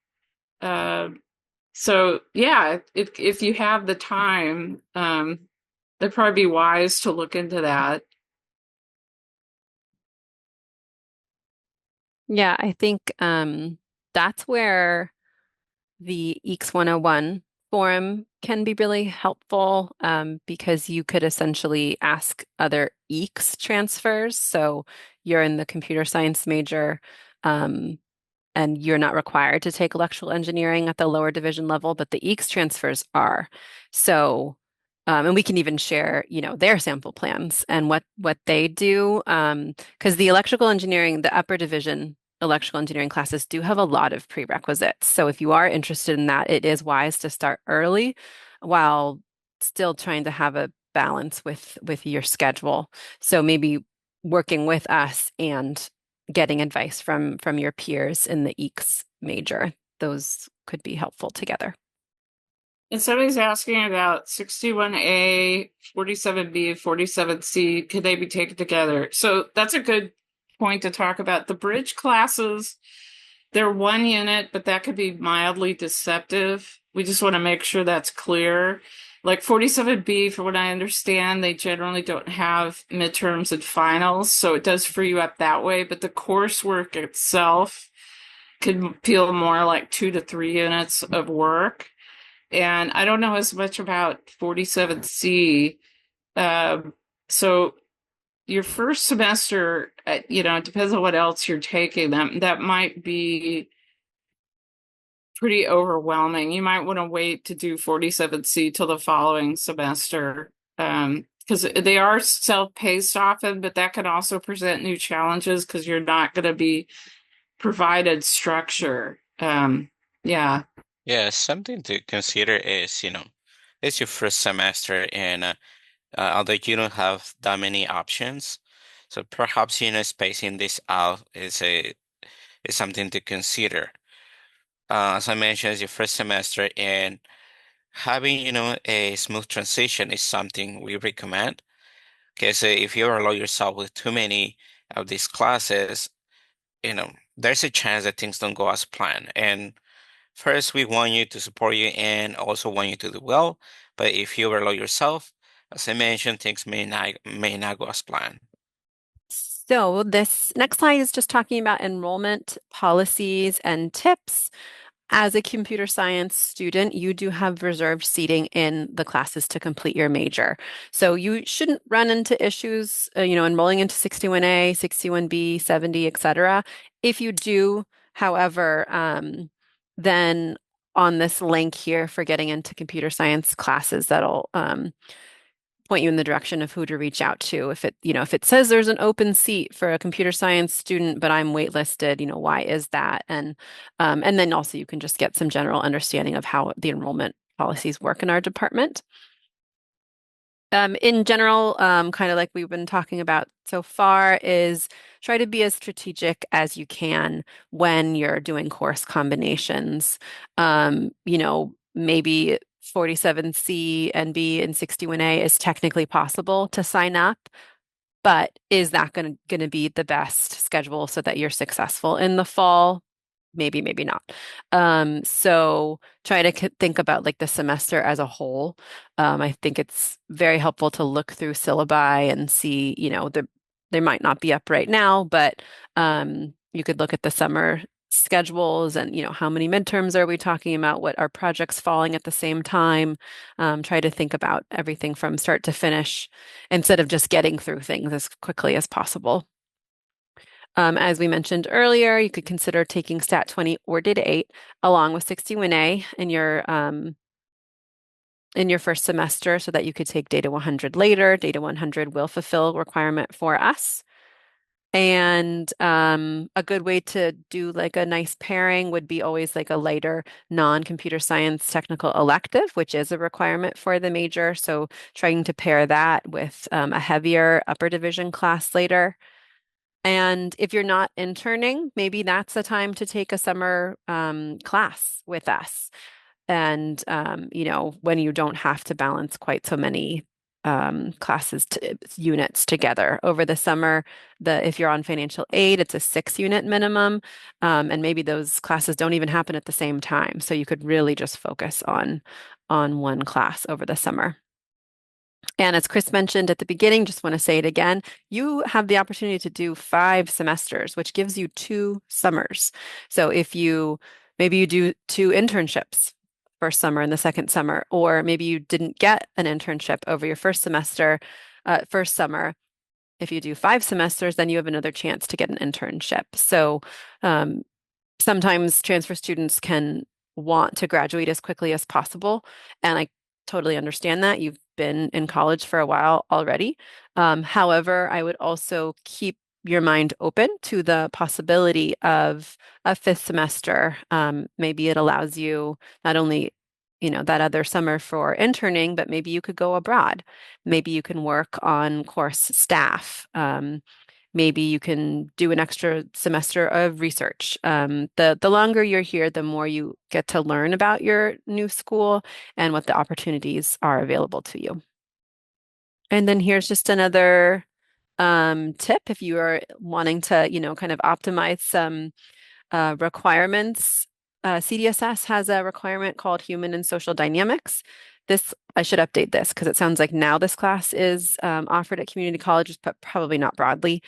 So yeah, if you have the time, it'd probably be wise to look into that. Yeah, I think that's where the EECS 101 forum can be really helpful because you could essentially ask other EECS transfers. So you're in the computer science major um, and you're not required to take electrical engineering at the lower division level, but the EECS transfers are. So, and we can even share, their sample plans and what they do, because the electrical engineering, the upper division electrical engineering classes do have a lot of prerequisites. So if you are interested in that, it is wise to start early while still trying to have a balance with your schedule. So maybe working with us and getting advice from your peers in the EECS major. Those could be helpful together. And somebody's asking about 61A, 47B, 47C. Could they be taken together? So that's a good point to talk about. The bridge classes, they're one unit, but that could be mildly deceptive. We just want to make sure that's clear. Like 47B, for what I understand, they generally don't have midterms and finals, so it does free you up that way. But the coursework itself could feel more like 2 to 3 units of work. And I don't know as much about 47C. So your first semester, it depends on what else you're taking. That might be pretty overwhelming. You might want to wait to do 47C till the following semester. Because they are self-paced often, but that can also present new challenges because you're not going to be provided structure. Yeah. Yeah, something to consider is, it's your first semester, and although you don't have that many options, so perhaps, spacing this out is something to consider. As I mentioned, it's your first semester, and having, a smooth transition is something we recommend. Because if you allow yourself with too many of these classes, there's a chance that things don't go as planned. And first, we want you to support you and also want you to do well. But if you overload yourself, as I mentioned, things may not go as planned. So this next slide is just talking about enrollment policies and tips. As a computer science student, you do have reserved seating in the classes to complete your major. So you shouldn't run into issues, enrolling into 61A, 61B, 70, etc. If you do, however, then on this link here for getting into computer science classes, that'll point you in the direction of who to reach out to. If it says there's an open seat for a computer science student, but I'm waitlisted, why is that? And then also you can just get some general understanding of how the enrollment policies work in our department. In general, kind of like we've been talking about so far, is try to be as strategic as you can when you're doing course combinations. Maybe 47C and B and 61A is technically possible to sign up, but is that going to be the best schedule so that you're successful in the fall? Maybe, maybe not. So try to think about like the semester as a whole. I think it's very helpful to look through syllabi and see, they might not be up right now, but you could look at the summer schedules and, how many midterms are we talking about? What are projects falling at the same time? Try to think about everything from start to finish instead of just getting through things as quickly as possible. As we mentioned earlier, you could consider taking Stat 20 or Data 8 along with 61A in your first semester so that you could take Data 100 later. Data 100 will fulfill requirement for us. And a good way to do like a nice pairing would be always like a lighter non-computer science technical elective, which is a requirement for the major. So trying to pair that with a heavier upper division class later. And if you're not interning, maybe that's the time to take a summer class with us. And, when you don't have to balance quite so many units together over the summer, if you're on financial aid, it's a 6-unit minimum. And maybe those classes don't even happen at the same time. So you could really just focus on one class over the summer. And as Chris mentioned at the beginning, just want to say it again, you have the opportunity to do 5 semesters, which gives you 2 summers. So if maybe you do 2 internships, first summer and the second summer, or maybe you didn't get an internship over your first semester, first summer. If you do 5 semesters, then you have another chance to get an internship. So sometimes transfer students can want to graduate as quickly as possible, and I totally understand that. You've been in college for a while already. However, I would also keep your mind open to the possibility of a 5th semester. Maybe it allows you not only, that other summer for interning, but maybe you could go abroad. Maybe you can work on course staff. Maybe you can do an extra semester of research. The longer you're here, the more you get to learn about your new school and what the opportunities are available to you. And then here's just another tip if you are wanting to, kind of optimize some requirements. CDSS has a requirement called Human and Social Dynamics. I should update this because it sounds like now this class is offered at community colleges, but probably not broadly.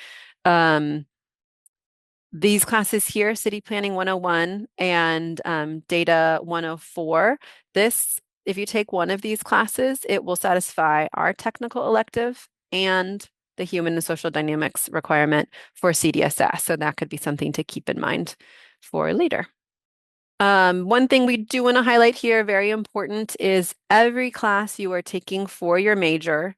These classes here, City Planning 101 and Data 104, if you take one of these classes, it will satisfy our technical elective and the Human and Social Dynamics requirement for CDSS. So that could be something to keep in mind for later. One thing we do want to highlight here, very important, is every class you are taking for your major,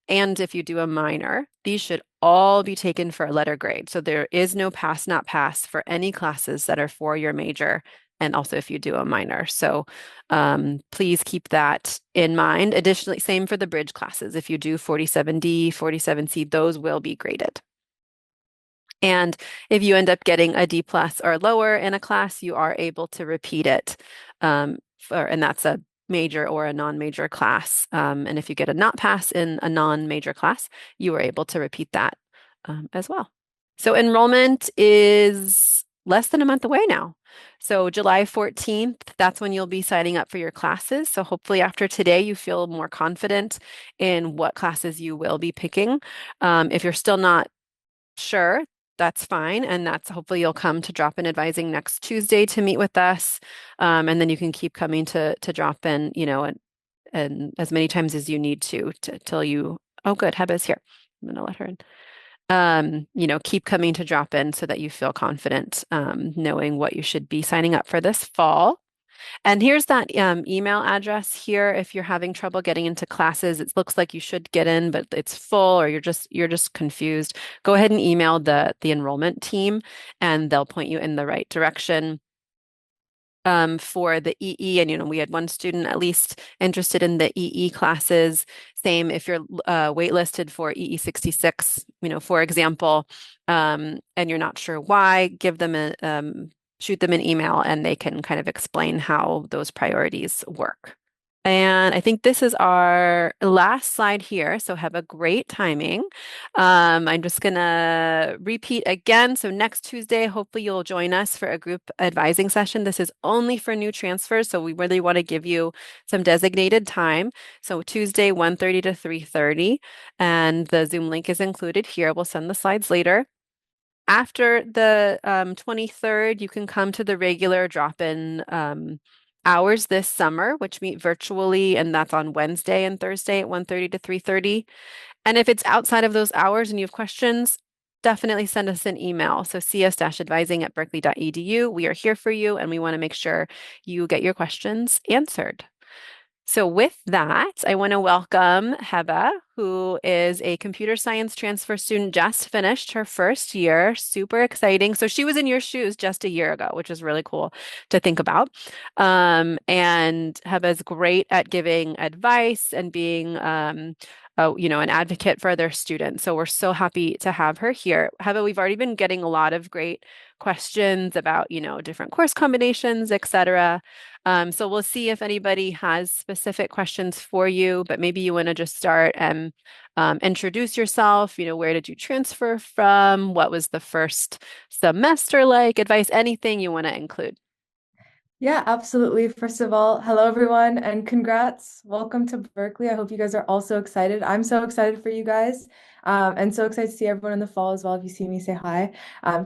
and if you do a minor, these should all be taken for a letter grade. So there is no pass, not pass for any classes that are for your major, and also if you do a minor. So please keep that in mind. Additionally, same for the bridge classes. If you do 47D, 47C, those will be graded. And if you end up getting a D+ or lower in a class, you are able to repeat it. And that's a major or a non-major class. And if you get a not pass in a non-major class, you are able to repeat that as well. So enrollment is less than a month away now. So July 14th, that's when you'll be signing up for your classes. So hopefully after today, you feel more confident in what classes you will be picking. If you're still not sure, that's fine. And that's hopefully you'll come to drop-in advising next Tuesday to meet with us. And then you can keep coming to drop in, and as many times as you need to till you, oh, good, Heba's here. I'm going to let her in. Keep coming to drop in so that you feel confident knowing what you should be signing up for this fall. And here's that email address here. If you're having trouble getting into classes, it looks like you should get in, but it's full, or you're just confused. Go ahead and email the enrollment team, and they'll point you in the right direction. For the EE, and we had one student at least interested in the EE classes. Same if you're waitlisted for EE 66, for example, and you're not sure why, give them shoot them an email and they can kind of explain how those priorities work. And I think this is our last slide here. So have a great timing. I'm just going to repeat again. So next Tuesday, hopefully you'll join us for a group advising session. This is only for new transfers. So we really want to give you some designated time. So Tuesday, 1:30 to 3:30. And the Zoom link is included here. We'll send the slides later. After the 23rd, you can come to the regular drop-in hours this summer, which meet virtually, and that's on Wednesday and Thursday at 1:30 to 3:30. And if it's outside of those hours and you have questions, definitely send us an email. So cs-advising@berkeley.edu. We are here for you, and we want to make sure you get your questions answered. So with that, I want to welcome Heba, who is a computer science transfer student, just finished her first year. Super exciting. So she was in your shoes just a year ago, which is really cool to think about. And Heba is great at giving advice and being an advocate for their students. So we're so happy to have her here. Heba, we've already been getting a lot of great questions about, different course combinations, etc. So we'll see if anybody has specific questions for you, but maybe you want to just start and introduce yourself. Where did you transfer from? What was the first semester like? Advice, anything you want to include. Yeah, absolutely. First of all, hello everyone and congrats. Welcome to Berkeley. I hope you guys are all so excited. I'm so excited for you guys. And so excited to see everyone in the fall as well. If you see me, say hi.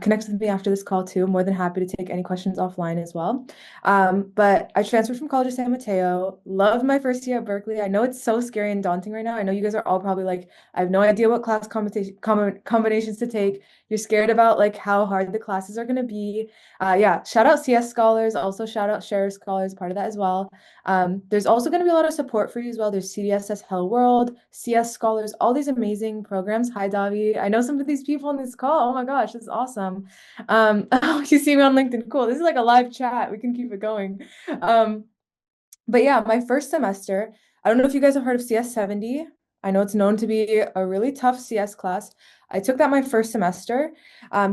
Connect with me after this call too. More than happy to take any questions offline as well. But I transferred from College of San Mateo. Loved my first year at Berkeley. I know it's so scary and daunting right now. I know you guys are all probably like, I have no idea what class combinations to take. You're scared about like how hard the classes are going to be. Yeah, shout out CS Scholars, also shout out Share Scholars, part of that as well. There's also going to be a lot of support for you as well. There's CDSS Hello World, CS Scholars, all these amazing programs. Hi, Davi. I know some of these people on this call. Oh my gosh, this is awesome. Oh, you see me on LinkedIn. Cool. This is like a live chat. We can keep it going. But yeah, my first semester, I don't know if you guys have heard of CS 70. I know it's known to be a really tough CS class. I took that my first semester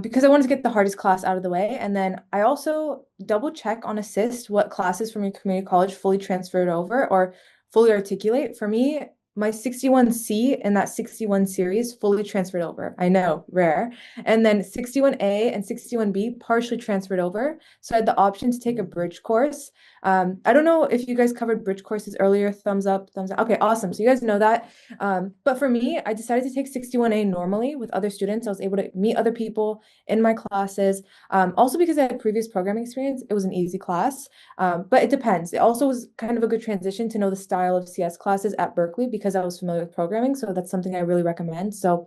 because I wanted to get the hardest class out of the way. And then I also double check on Assist what classes from your community college fully transferred over or fully articulate. For me, my 61C and that 61 series fully transferred over. I know, rare. And then 61A and 61B partially transferred over. So I had the option to take a bridge course. I don't know if you guys covered bridge courses earlier. Thumbs up, thumbs up. Okay, awesome. So you guys know that. But for me, I decided to take 61A normally with other students. I was able to meet other people in my classes. Also because I had previous programming experience, it was an easy class. But it depends. It also was kind of a good transition to know the style of CS classes at Berkeley because I was familiar with programming. So that's something I really recommend. So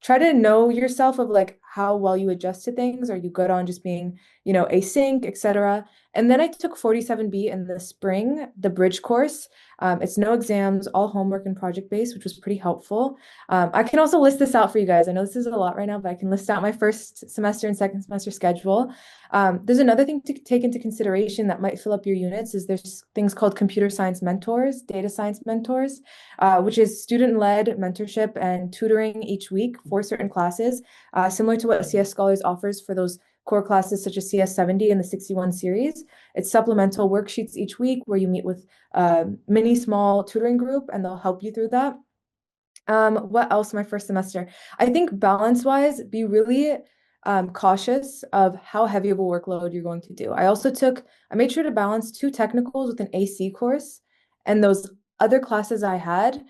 try to know yourself of like how well you adjust to things. Are you good on just being, async, etc. And then I took 47B in the spring, the bridge course. It's no exams, all homework and project based, which was pretty helpful. I can also list this out for you guys. I know this is a lot right now, but I can list out my first semester and second semester schedule. There's another thing to take into consideration that might fill up your units is there's things called computer science mentors, data science mentors, which is student-led mentorship and tutoring each week for certain classes, similar to what CS Scholars offers for those core classes such as CS 70 and the 61 series. It's supplemental worksheets each week where you meet with a mini small tutoring group and they'll help you through that. What else my first semester? I think balance-wise, be really cautious of how heavy of a workload you're going to do. I made sure to balance 2 technicals with an AC course, and those other classes I had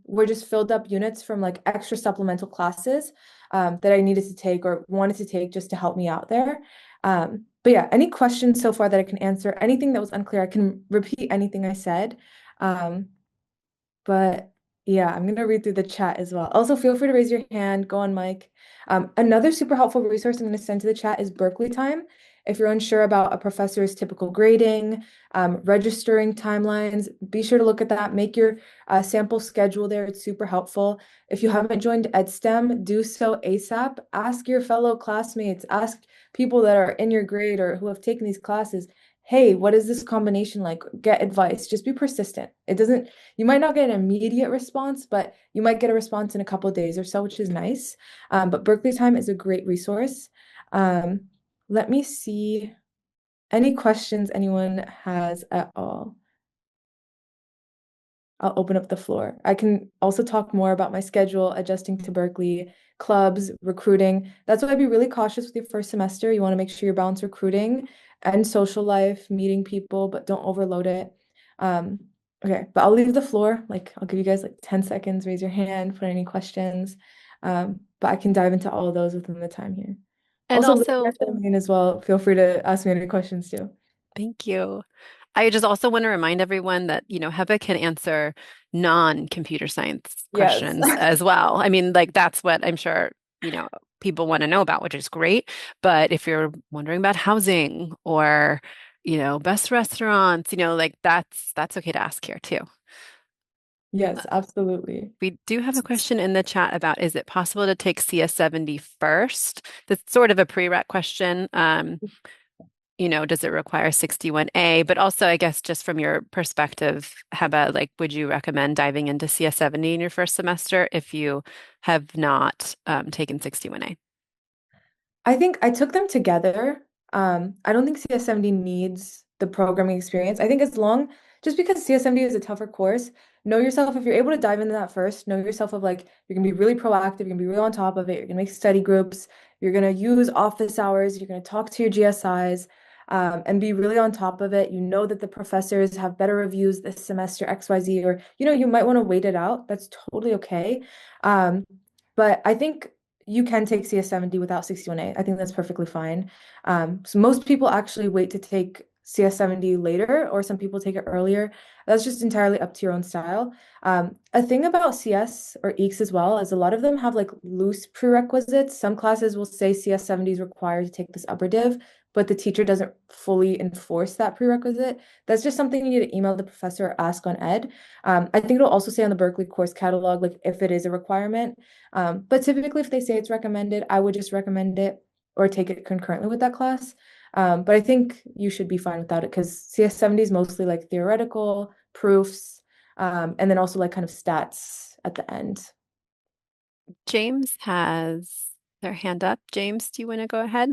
were just filled up units from like extra supplemental classes that I needed to take or wanted to take just to help me out there. But yeah, any questions so far that I can answer? Anything that was unclear, I can repeat anything I said. But yeah, I'm gonna read through the chat as well. Also, feel free to raise your hand, go on mic. Another super helpful resource I'm gonna send to the chat is Berkeley Time. If you're unsure about a professor's typical grading, registering timelines, be sure to look at that. Make your sample schedule there. It's super helpful. If you haven't joined EdSTEM, do so ASAP. Ask your fellow classmates, ask people that are in your grade or who have taken these classes, hey, what is this combination like? Get advice. Just be persistent. You might not get an immediate response, but you might get a response in a couple of days or so, which is nice. But Berkeley Time is a great resource. Let me see any questions anyone has at all. I'll open up the floor. I can also talk more about my schedule, adjusting to Berkeley, clubs, recruiting. That's why I'd be really cautious with your first semester. You want to make sure you balance recruiting and social life, meeting people, but don't overload it. Okay, but I'll leave the floor. Like I'll give you guys like 10 seconds, raise your hand, put any questions. But I can dive into all of those within the time here. And Also, also, as well, feel free to ask me any questions too. thank you. I just also want to remind everyone that, Heba can answer non-computer science Yes. questions as well. I mean, like that's what I'm sure, people want to know about, which is great. But if you're wondering about housing or, best restaurants, like that's okay to ask here too. Yes, absolutely. We do have a question in the chat about, is it possible to take CS 70 first? That's sort of a prereq question. Does it require 61A? But also, I guess, just from your perspective, Heba, like, would you recommend diving into CS 70 in your first semester if you have not taken 61A? I think I took them together. I don't think CS 70 needs the programming experience. I think just because CS 70 is a tougher course, know yourself. If you're able to dive into that first, know yourself of like, you're gonna be really proactive, you're gonna be real on top of it, you're gonna make study groups, you're gonna use office hours, you're gonna talk to your GSIs. and be really on top of it. You know that the professors have better reviews this semester, XYZ, or you might want to wait it out. That's totally okay. But I think you can take CS70 without 61A. I think that's perfectly fine. So most people actually wait to take CS70 later, or some people take it earlier. That's just entirely up to your own style. A thing about CS or EECS as well is a lot of them have like loose prerequisites. Some classes will say CS70 is required to take this upper div, but the teacher doesn't fully enforce that prerequisite. That's just something you need to email the professor or ask on Ed. I think it'll also say on the Berkeley course catalog, like if it is a requirement. But typically, if they say it's recommended, I would just recommend it or take it concurrently with that class. But I think you should be fine without it because CS70 is mostly like theoretical proofs, and then also like kind of stats at the end. James has their hand up. James, do you want to go ahead?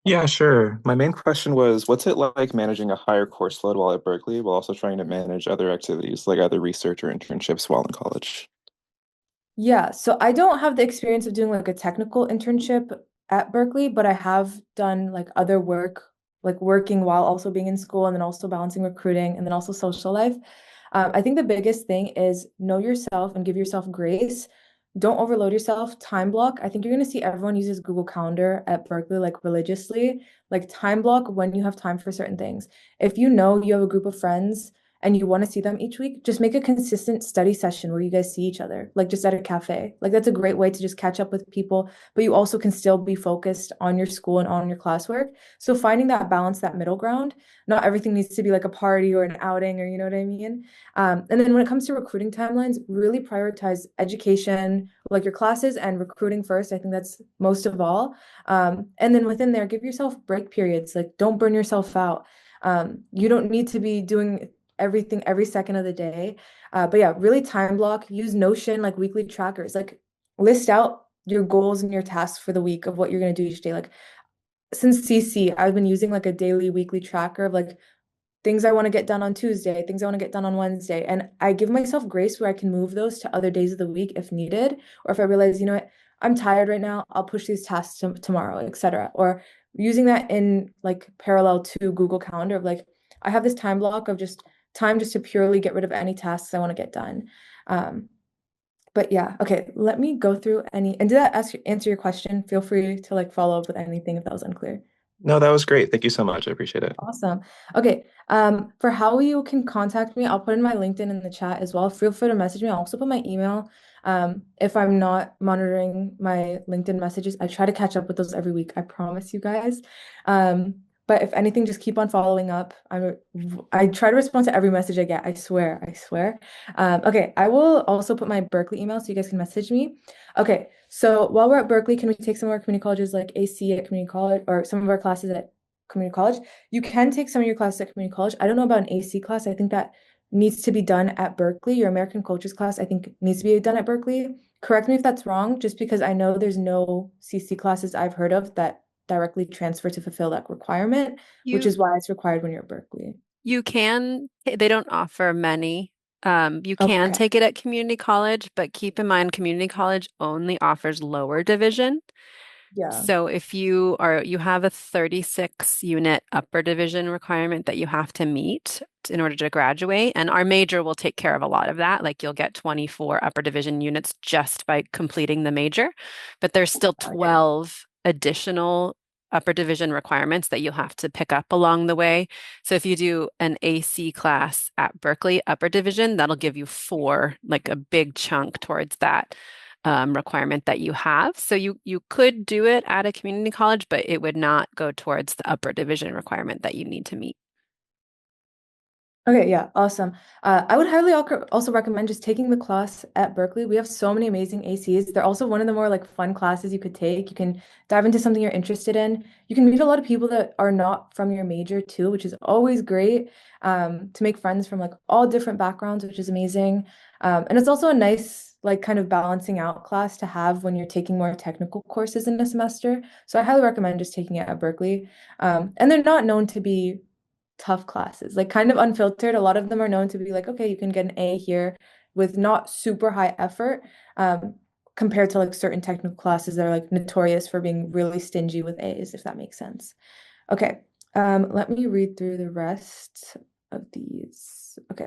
Yeah, sure. My main question was, what's it like managing a higher course load while at Berkeley while also trying to manage other activities like either research or internships while in college? Yeah, so I don't have the experience of doing like a technical internship at Berkeley, but I have done like other work, like working while also being in school and then also balancing recruiting and then also social life. I think the biggest thing is know yourself and give yourself grace. Don't overload yourself. Time block. I think you're going to see everyone uses Google Calendar at Berkeley like religiously. Like time block when you have time for certain things. If you know you have a group of friends and you want to see them each week, just make a consistent study session where you guys see each other, like just at a cafe. Like that's a great way to just catch up with people, but you also can still be focused on your school and on your classwork. So finding that balance, that middle ground, not everything needs to be like a party or an outing or you know what I mean? And then when it comes to recruiting timelines, really prioritize education, like your classes and recruiting first. I think that's most of all. And then within there, give yourself break periods. Like don't burn yourself out. You don't need to be doing everything every second of the day. But yeah, really time block, use Notion, like weekly trackers, like list out your goals and your tasks for the week of what you're going to do each day. Like since CC, I've been using like a daily, weekly tracker of like things I want to get done on Tuesday, things I want to get done on Wednesday. And I give myself grace where I can move those to other days of the week if needed. Or if I realize, you know what, I'm tired right now, I'll push these tasks to tomorrow, etc. Or using that in like parallel to Google Calendar of like, I have this time block of just time just to purely get rid of any tasks I want to get done. But yeah, okay, let me go through any, and did that answer your question? Feel free to like follow up with anything if that was unclear. No, that was great. Thank you so much. I appreciate it. Awesome. Okay. For how you can contact me, I'll put in my LinkedIn in the chat as well. Feel free to message me. I'll also put my email. If I'm not monitoring my LinkedIn messages, I try to catch up with those every week. I promise you guys. But if anything, just keep on following up. I try to respond to every message I get. I swear. I swear. Okay. I will also put my Berkeley email so you guys can message me. Okay. So while we're at Berkeley, can we take some of our community colleges like AC at community college or some of our classes at community college? You can take some of your classes at community college. I don't know about an AC class. I think that needs to be done at Berkeley. Your American cultures class, I think, needs to be done at Berkeley. Correct me if that's wrong, just because I know there's no CC classes I've heard of that directly transfer to fulfill that requirement, which is why it's required when you're at Berkeley. You can, they don't offer many. You can Okay. take it at community college, but keep in mind community college only offers lower division. Yeah. So if you have a 36 unit upper division requirement that you have to meet in order to graduate, and our major will take care of a lot of that. Like you'll get 24 upper division units just by completing the major, but there's still 12 additional upper division requirements that you'll have to pick up along the way. So if you do an AC class at Berkeley upper division, that'll give you 4, like a big chunk towards that requirement that you have. So you could do it at a community college, but it would not go towards the upper division requirement that you need to meet. Okay, yeah, awesome. I would highly also recommend just taking the class at Berkeley. We have so many amazing ACs. They're also one of the more like fun classes you could take. You can dive into something you're interested in. You can meet a lot of people that are not from your major too, which is always great. To make friends from like all different backgrounds, which is amazing. And it's also a nice like kind of balancing out class to have when you're taking more technical courses in a semester. So I highly recommend just taking it at Berkeley. And they're not known to be tough classes, like kind of unfiltered. A lot of them are known to be like, okay, you can get an A here with not super high effort, compared to like certain technical classes that are like notorious for being really stingy with A's, if that makes sense. Okay, Let me read through the rest of these. Okay.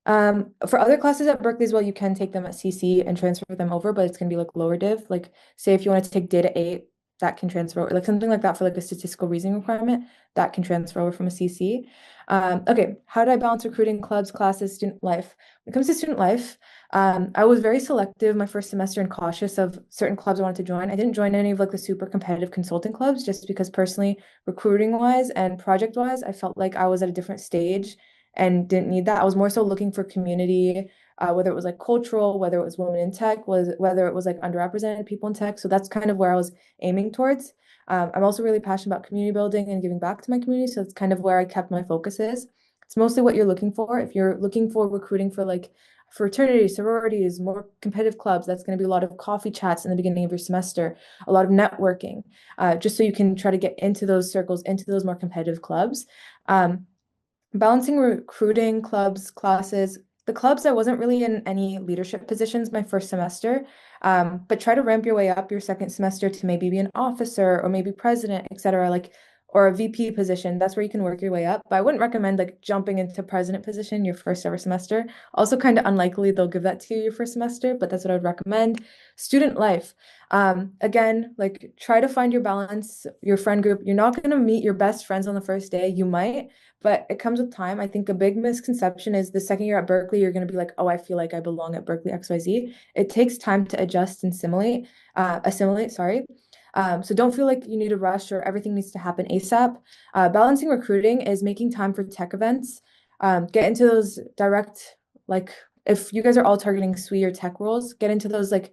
For other classes at Berkeley as well, you can take them at CC and transfer them over, but it's gonna be like lower div. Like say if you want to take data 8, that can transfer, like something like that for like a statistical reasoning requirement, that can transfer over from a CC. Okay, how do I balance recruiting, clubs, classes, student life? When it comes to student life, I was very selective my first semester and cautious of certain clubs I wanted to join. I didn't join any of like the super competitive consulting clubs just because personally, recruiting wise and project wise, I felt like I was at a different stage and didn't need that. I was more so looking for community, whether it was like cultural, whether it was women in tech, whether it was like underrepresented people in tech. So that's kind of where I was aiming towards. I'm also really passionate about community building and giving back to my community. So it's kind of where I kept my focus is. It's mostly what you're looking for. If you're looking for recruiting for like fraternities, sororities, more competitive clubs, that's going to be a lot of coffee chats in the beginning of your semester, a lot of networking, just so you can try to get into those circles, into those more competitive clubs. Balancing recruiting, clubs, classes. The clubs, I wasn't really in any leadership positions my first semester, but try to ramp your way up your second semester to maybe be an officer or maybe president, etc., like or a VP position. That's where you can work your way up. But I wouldn't recommend like jumping into president position your first ever semester. Also, kind of unlikely they'll give that to you your first semester, but that's what I would recommend. Student life. Again, like try to find your balance, your friend group. You're not going to meet your best friends on the first day. You might, but it comes with time. I think a big misconception is the second year at Berkeley, you're going to be like, oh, I feel like I belong at Berkeley XYZ. It takes time to adjust and assimilate, sorry. So don't feel like you need to rush or everything needs to happen ASAP. Balancing recruiting is making time for tech events. Get into those direct, like if you guys are all targeting SWE or tech roles, get into those like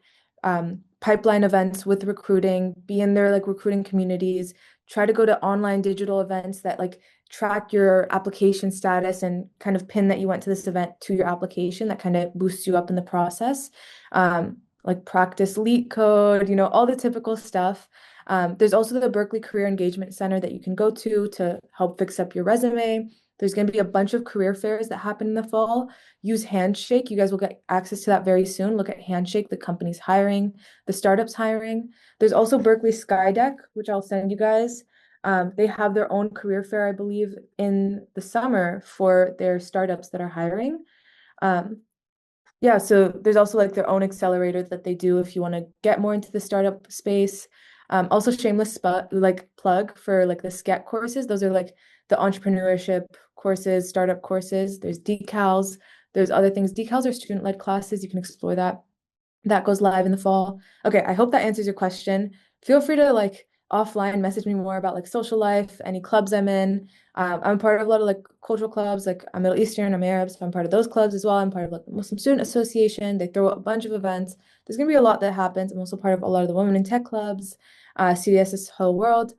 pipeline events with recruiting, be in their like recruiting communities, try to go to online digital events that like track your application status and kind of pin that you went to this event to your application that kind of boosts you up in the process. Like practice LeetCode, code, all the typical stuff. There's also the Berkeley Career Engagement Center that you can go to help fix up your resume. There's going to be a bunch of career fairs that happen in the fall. Use Handshake. You guys will get access to that very soon. Look at Handshake, the company's hiring, the startups hiring. There's also Berkeley Skydeck, which I'll send you guys. They have their own career fair, I believe, in the summer for their startups that are hiring. Yeah, so there's also like their own accelerator that they do if you want to get more into the startup space. Also shameless like plug for like the SCET courses. Those are like the entrepreneurship courses, startup courses. There's decals, there's other things. Decals are student-led classes. You can explore that. That goes live in the fall. Okay, I hope that answers your question. Feel free to like offline message me more about like social life, any clubs I'm in. I'm part of a lot of like cultural clubs, like I'm Middle Eastern, I'm Arab, so I'm part of those clubs as well. I'm part of like the Muslim Student Association. They throw a bunch of events. There's gonna be a lot that happens. I'm also part of a lot of the women in tech clubs, CDS's Hello World.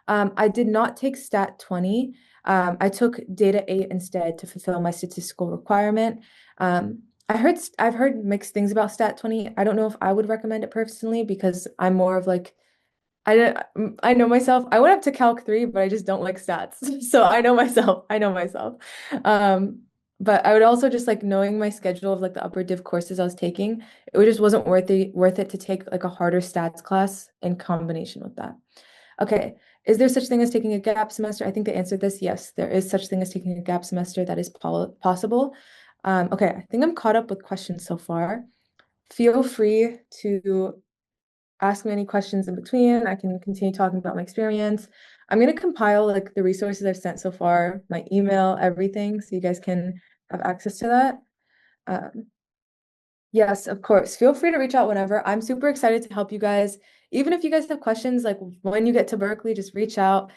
I did not take Stat 20. I took Data 8 instead to fulfill my statistical requirement. I've heard mixed things about Stat 20. I don't know if I would recommend it personally because I'm more of like I know myself. I went up to Calc 3, but I just don't like stats. So I know myself. I know myself. But I would also just like knowing my schedule of like the upper div courses I was taking, it just wasn't worth it to take like a harder stats class in combination with that. Okay. Is there such thing as taking a gap semester? I think the answer to this, yes, there is such thing as taking a gap semester. That is possible. Okay, I think I'm caught up with questions so far. Feel free to ask me any questions in between. I can continue talking about my experience. I'm going to compile like the resources I've sent so far, my email, everything, so you guys can have access to that. Yes, of course. Feel free to reach out whenever. I'm super excited to help you guys. Even if you guys have questions, like when you get to Berkeley, just reach out.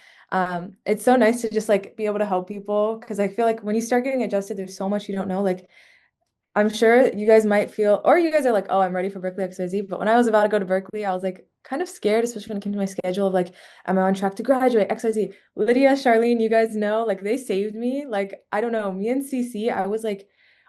It's so nice to just like be able to help people because I feel like when you start getting adjusted, there's so much you don't know. Like I'm sure you guys might feel, or you guys are like, oh, I'm ready for Berkeley XYZ. But when I was about to go to Berkeley, I was like kind of scared, especially when it came to my schedule of like, am I on track to graduate? XYZ. Lydia, Charlene, you guys know, like they saved me. Like, I don't know, me and CC, I was like,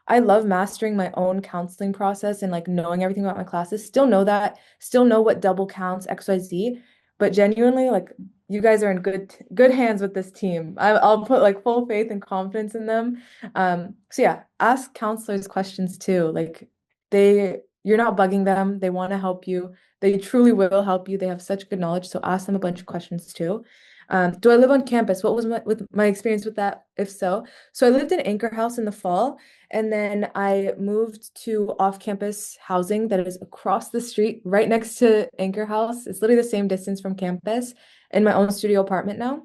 I love mastering my own counseling process and like knowing everything about my classes. Still know that, still know what double counts, XYZ. But genuinely, like you guys are in good hands with this team. I'll put like full faith and confidence in them. So yeah, ask counselors questions too. Like you're not bugging them. They want to help you. They truly will help you. They have such good knowledge. So ask them a bunch of questions too. Do I live on campus? What was my experience with that, if so? So I lived in Anchor House in the fall, and then I moved to off-campus housing that is across the street, right next to Anchor House. It's literally the same distance from campus, in my own studio apartment now,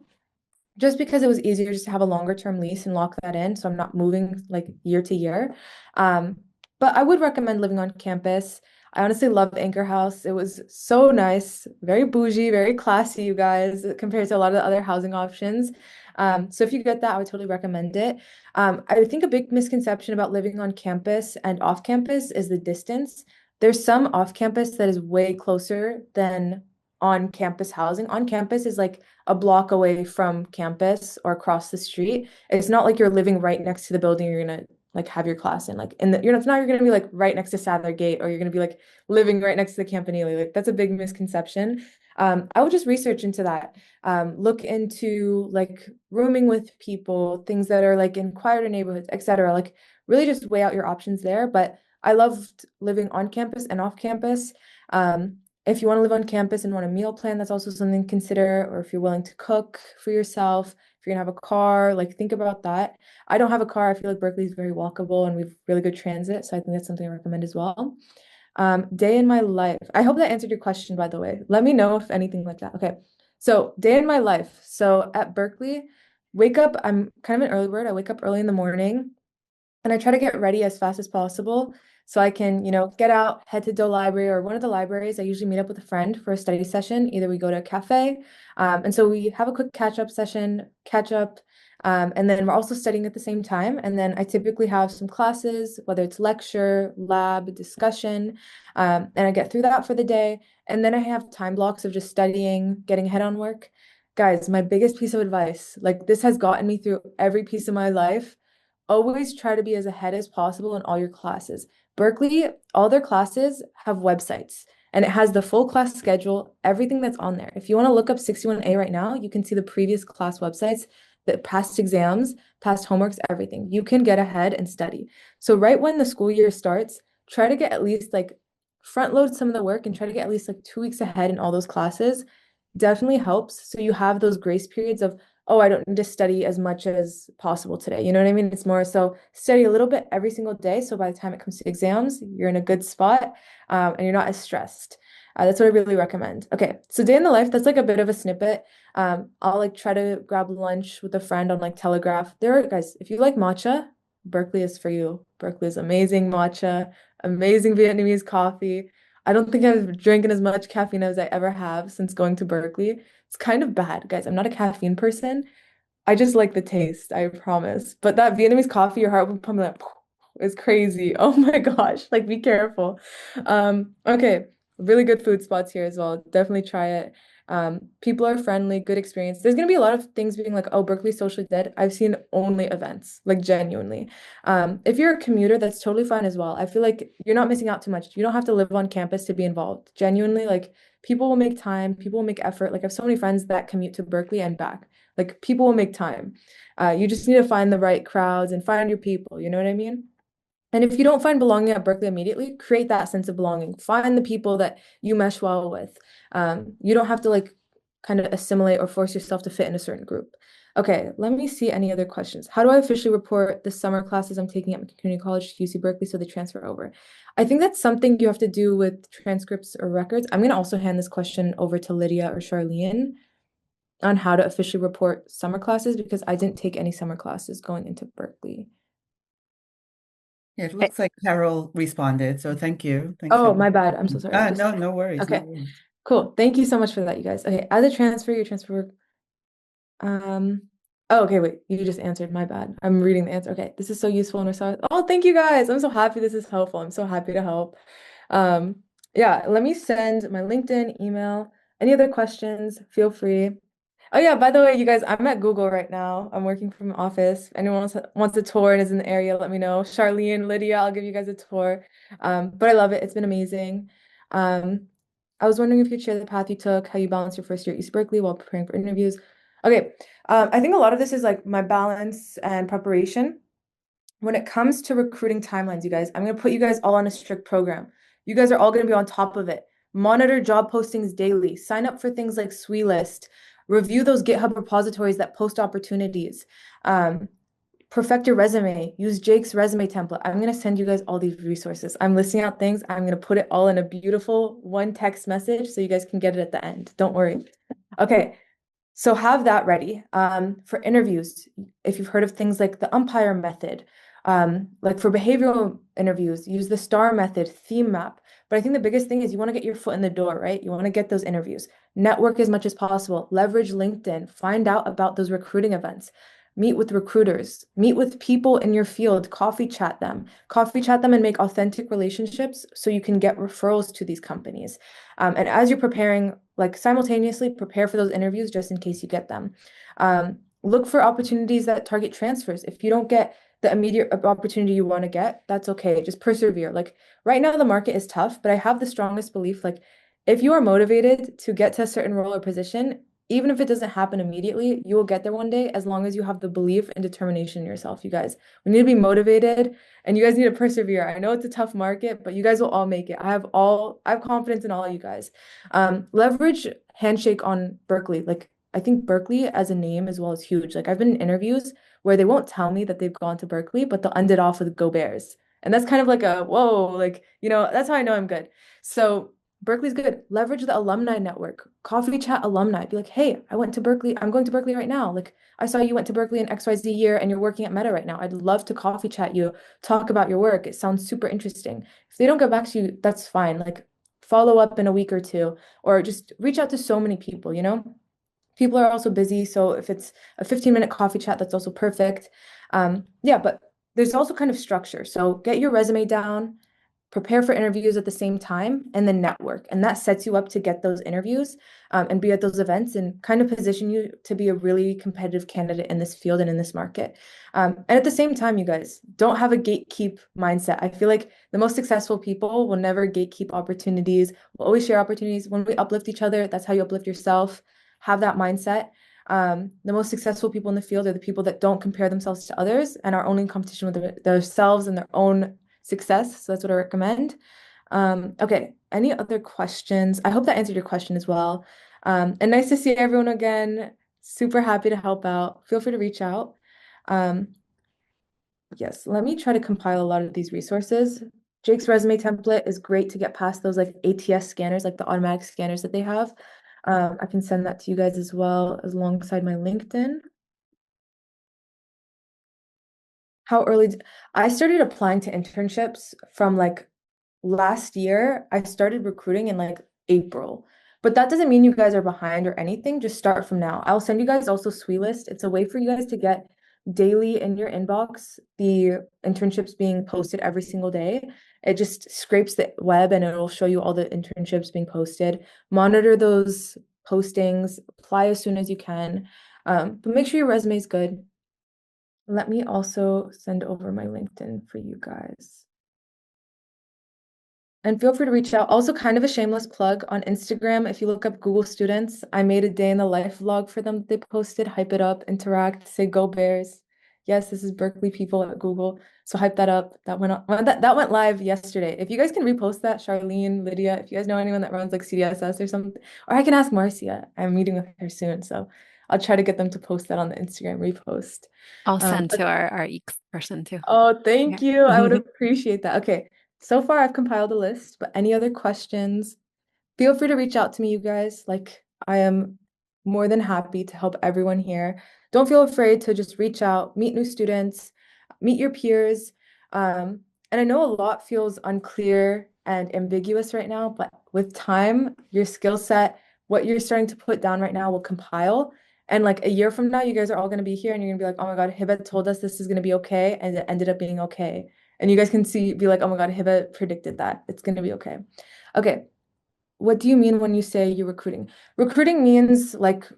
just because it was easier just to have a longer term lease and lock that in, so I'm not moving like year to year. But I would recommend living on campus. I honestly love Anchor House. It was so nice, very bougie, very classy, you guys, compared to a lot of the other housing options. So if you get that, I would totally recommend it. I think a big misconception about living on campus and off campus is the distance. There's some off campus that is way closer than on campus housing. On campus is like a block away from campus or across the street. It's not like you're living right next to the building you're gonna like have your class in. Like in the it's not you're gonna be like right next to Sadler Gate, or you're gonna be like living right next to the Campanile. Like that's a big misconception. I would just research into that. Look into like rooming with people, things that are like in quieter neighborhoods, etc. Like really just weigh out your options there. But I loved living on campus and off campus. If you want to live on campus and want a meal plan, that's also something to consider. Or if you're willing to cook for yourself, if you're gonna have a car, like think about that. I don't have a car. I feel like Berkeley is very walkable and we have really good transit. So I think that's something I recommend as well. Day in my life. I hope that answered your question, by the way. Let me know if anything like that. Okay. So day in my life. So at Berkeley, wake up. I'm kind of an early bird. I wake up early in the morning and I try to get ready as fast as possible so I can, get out, head to Doe Library or one of the libraries. I usually meet up with a friend for a study session. Either we go to a cafe, and so we have a quick catch-up session, and then we're also studying at the same time. And then I typically have some classes, whether it's lecture, lab, discussion, and I get through that for the day. And then I have time blocks of just studying, getting ahead on work. Guys, my biggest piece of advice, like this has gotten me through every piece of my life. Always try to be as ahead as possible in all your classes. Berkeley, all their classes have websites and it has the full class schedule, everything that's on there. If you want to look up 61A right now, you can see the previous class websites, the past exams, past homeworks, everything. You can get ahead and study. So right when the school year starts, try to get at least like front load some of the work and try to get at least like 2 weeks ahead in all those classes. Definitely helps. So you have those grace periods of, oh, I don't need to study as much as possible today. You know what I mean? It's more so study a little bit every single day. So by the time it comes to exams, you're in a good spot, and you're not as stressed. That's what I really recommend. Okay, so day in the life, that's like a bit of a snippet. I'll like try to grab lunch with a friend on like Telegraph. There are guys, if you like matcha, Berkeley is for you. Berkeley is amazing matcha, amazing Vietnamese coffee. I don't think I've drinking as much caffeine as I ever have since going to Berkeley. It's kind of bad, guys. I'm not a caffeine person. I just like the taste, I promise. But that Vietnamese coffee, your heart will pump like it's crazy. Oh my gosh, like be careful. Okay, really good food spots here as well. Definitely try it. People are friendly, good experience. There's gonna be a lot of things being like, oh, Berkeley's socially dead. I've seen only events, like genuinely. If you're a commuter, that's totally fine as well. I feel like you're not missing out too much. You don't have to live on campus to be involved. Genuinely, like people will make time, people will make effort. Like I have so many friends that commute to Berkeley and back. Like people will make time. You just need to find the right crowds and find your people. You know what I mean? And if you don't find belonging at Berkeley immediately, create that sense of belonging. Find the people that you mesh well with. You don't have to like kind of assimilate or force yourself to fit in a certain group. Okay, let me see any other questions. How do I officially report the summer classes I'm taking at my community college to UC Berkeley so they transfer over? I think that's something you have to do with transcripts or records. I'm going to also hand this question over to Lydia or Charlene on how to officially report summer classes because I didn't take any summer classes going into Berkeley. Yeah, it looks like Carol responded, so thank you. Thanks, Oh, Carol. my bad. I'm so sorry. No worries. No Okay. worries. Cool. Thank you so much for that, you guys. Okay, as a transfer, your transfer. Oh, okay, wait. You just answered. My bad. I'm reading the answer. Okay, this is so useful and so. Oh, thank you guys. I'm so happy this is helpful. I'm so happy to help. Yeah, let me send my LinkedIn, email. Any other questions? Feel free. Oh yeah, by the way, you guys, I'm at Google right now. I'm working from office. If anyone wants a tour and is in the area, let me know. Charlene, Lydia, I'll give you guys a tour. But I love it. It's been amazing. I was wondering if you'd share the path you took, how you balanced your first year at East Berkeley while preparing for interviews. Okay, I think a lot of this is like my balance and preparation. When it comes to recruiting timelines, you guys, I'm going to put you guys all on a strict program. You guys are all going to be on top of it. Monitor job postings daily. Sign up for things like SweList. Review those GitHub repositories that post opportunities. Perfect your resume. Use Jake's resume template. I'm going to send you guys all these resources. I'm listing out things. I'm going to put it all in a beautiful one text message so you guys can get it at the end. Don't worry. Okay. So have that ready. For interviews, if you've heard of things like the umpire method, like for behavioral interviews, use the STAR method, theme map. But I think the biggest thing is you want to get your foot in the door, right? You want to get those interviews, network as much as possible, leverage LinkedIn, find out about those recruiting events, meet with recruiters, meet with people in your field, coffee chat them and make authentic relationships so you can get referrals to these companies. And as you're preparing, like simultaneously prepare for those interviews just in case you get them. Look for opportunities that target transfers. If you don't get the immediate opportunity you want to get, that's okay. Just persevere. Like right now, the market is tough, but I have the strongest belief, like if you are motivated to get to a certain role or position, even if it doesn't happen immediately, you will get there one day as long as you have the belief and determination in yourself, you guys. We need to be motivated and you guys need to persevere. I know it's a tough market, but you guys will all make it. I have confidence in all of you guys. Leverage Handshake on Berkeley. Like I think Berkeley as a name as well is huge. Like I've been in interviews where they won't tell me that they've gone to Berkeley, but they'll end it off with Go Bears. And that's kind of like a whoa, like, that's how I know I'm good. So Berkeley's good. Leverage the alumni network. Coffee chat alumni. Be like, hey, I went to Berkeley. I'm going to Berkeley right now. Like, I saw you went to Berkeley in XYZ year and you're working at Meta right now. I'd love to coffee chat you, talk about your work. It sounds super interesting. If they don't get back to you, that's fine. Like, follow up in a week or two, or just reach out to so many people, People are also busy. So if it's a 15-minute coffee chat, that's also perfect. Yeah, but there's also kind of structure. So get your resume down, prepare for interviews at the same time, and then network. And that sets you up to get those interviews and be at those events and kind of position you to be a really competitive candidate in this field and in this market. And at the same time, you guys don't have a gatekeep mindset. I feel like the most successful people will never gatekeep opportunities. We'll always share opportunities. When we uplift each other, that's how you uplift yourself. Have that mindset. The most successful people in the field are the people that don't compare themselves to others and are only in competition with themselves and their own success. So that's what I recommend. Okay, any other questions? I hope that answered your question as well. And nice to see everyone again. Super happy to help out. Feel free to reach out. Yes, let me try to compile a lot of these resources. Jake's resume template is great to get past those like ATS scanners, like the automatic scanners that they have. I can send that to you guys as well, alongside my LinkedIn. How early? I started applying to internships from like last year. I started recruiting in like April, but that doesn't mean you guys are behind or anything. Just start from now. I'll send you guys also SweList. It's a way for you guys to get daily in your inbox the internships being posted every single day. It just scrapes the web and it'll show you all the internships being posted. Monitor those postings, apply as soon as you can. But make sure your resume is good. Let me also send over my LinkedIn for you guys. And feel free to reach out. Also, kind of a shameless plug on Instagram. If you look up Google Students, I made a day in the life vlog for them. They posted, hype it up, interact, say go Bears. Yes, this is Berkeley people at Google. So hype that up. That went live yesterday. If you guys can repost that, Charlene, Lydia, if you guys know anyone that runs like CDSS or something, or I can ask Marcia. I'm meeting with her soon, so I'll try to get them to post that on the Instagram repost. I'll send to our EECS person too. Oh, thank you. I would appreciate that. Okay. So far, I've compiled a list, but any other questions, feel free to reach out to me, you guys. Like, I am more than happy to help everyone here. Don't feel afraid to just reach out, meet new students, meet your peers. And I know a lot feels unclear and ambiguous right now, but with time, your skill set, what you're starting to put down right now will compile. And like a year from now, you guys are all going to be here and you're going to be like, oh my God, Hiba told us this is going to be okay. And it ended up being okay. And you guys can be like, oh my God, Hiba predicted that. It's going to be okay. Okay. What do you mean when you say you're recruiting? Recruiting means like,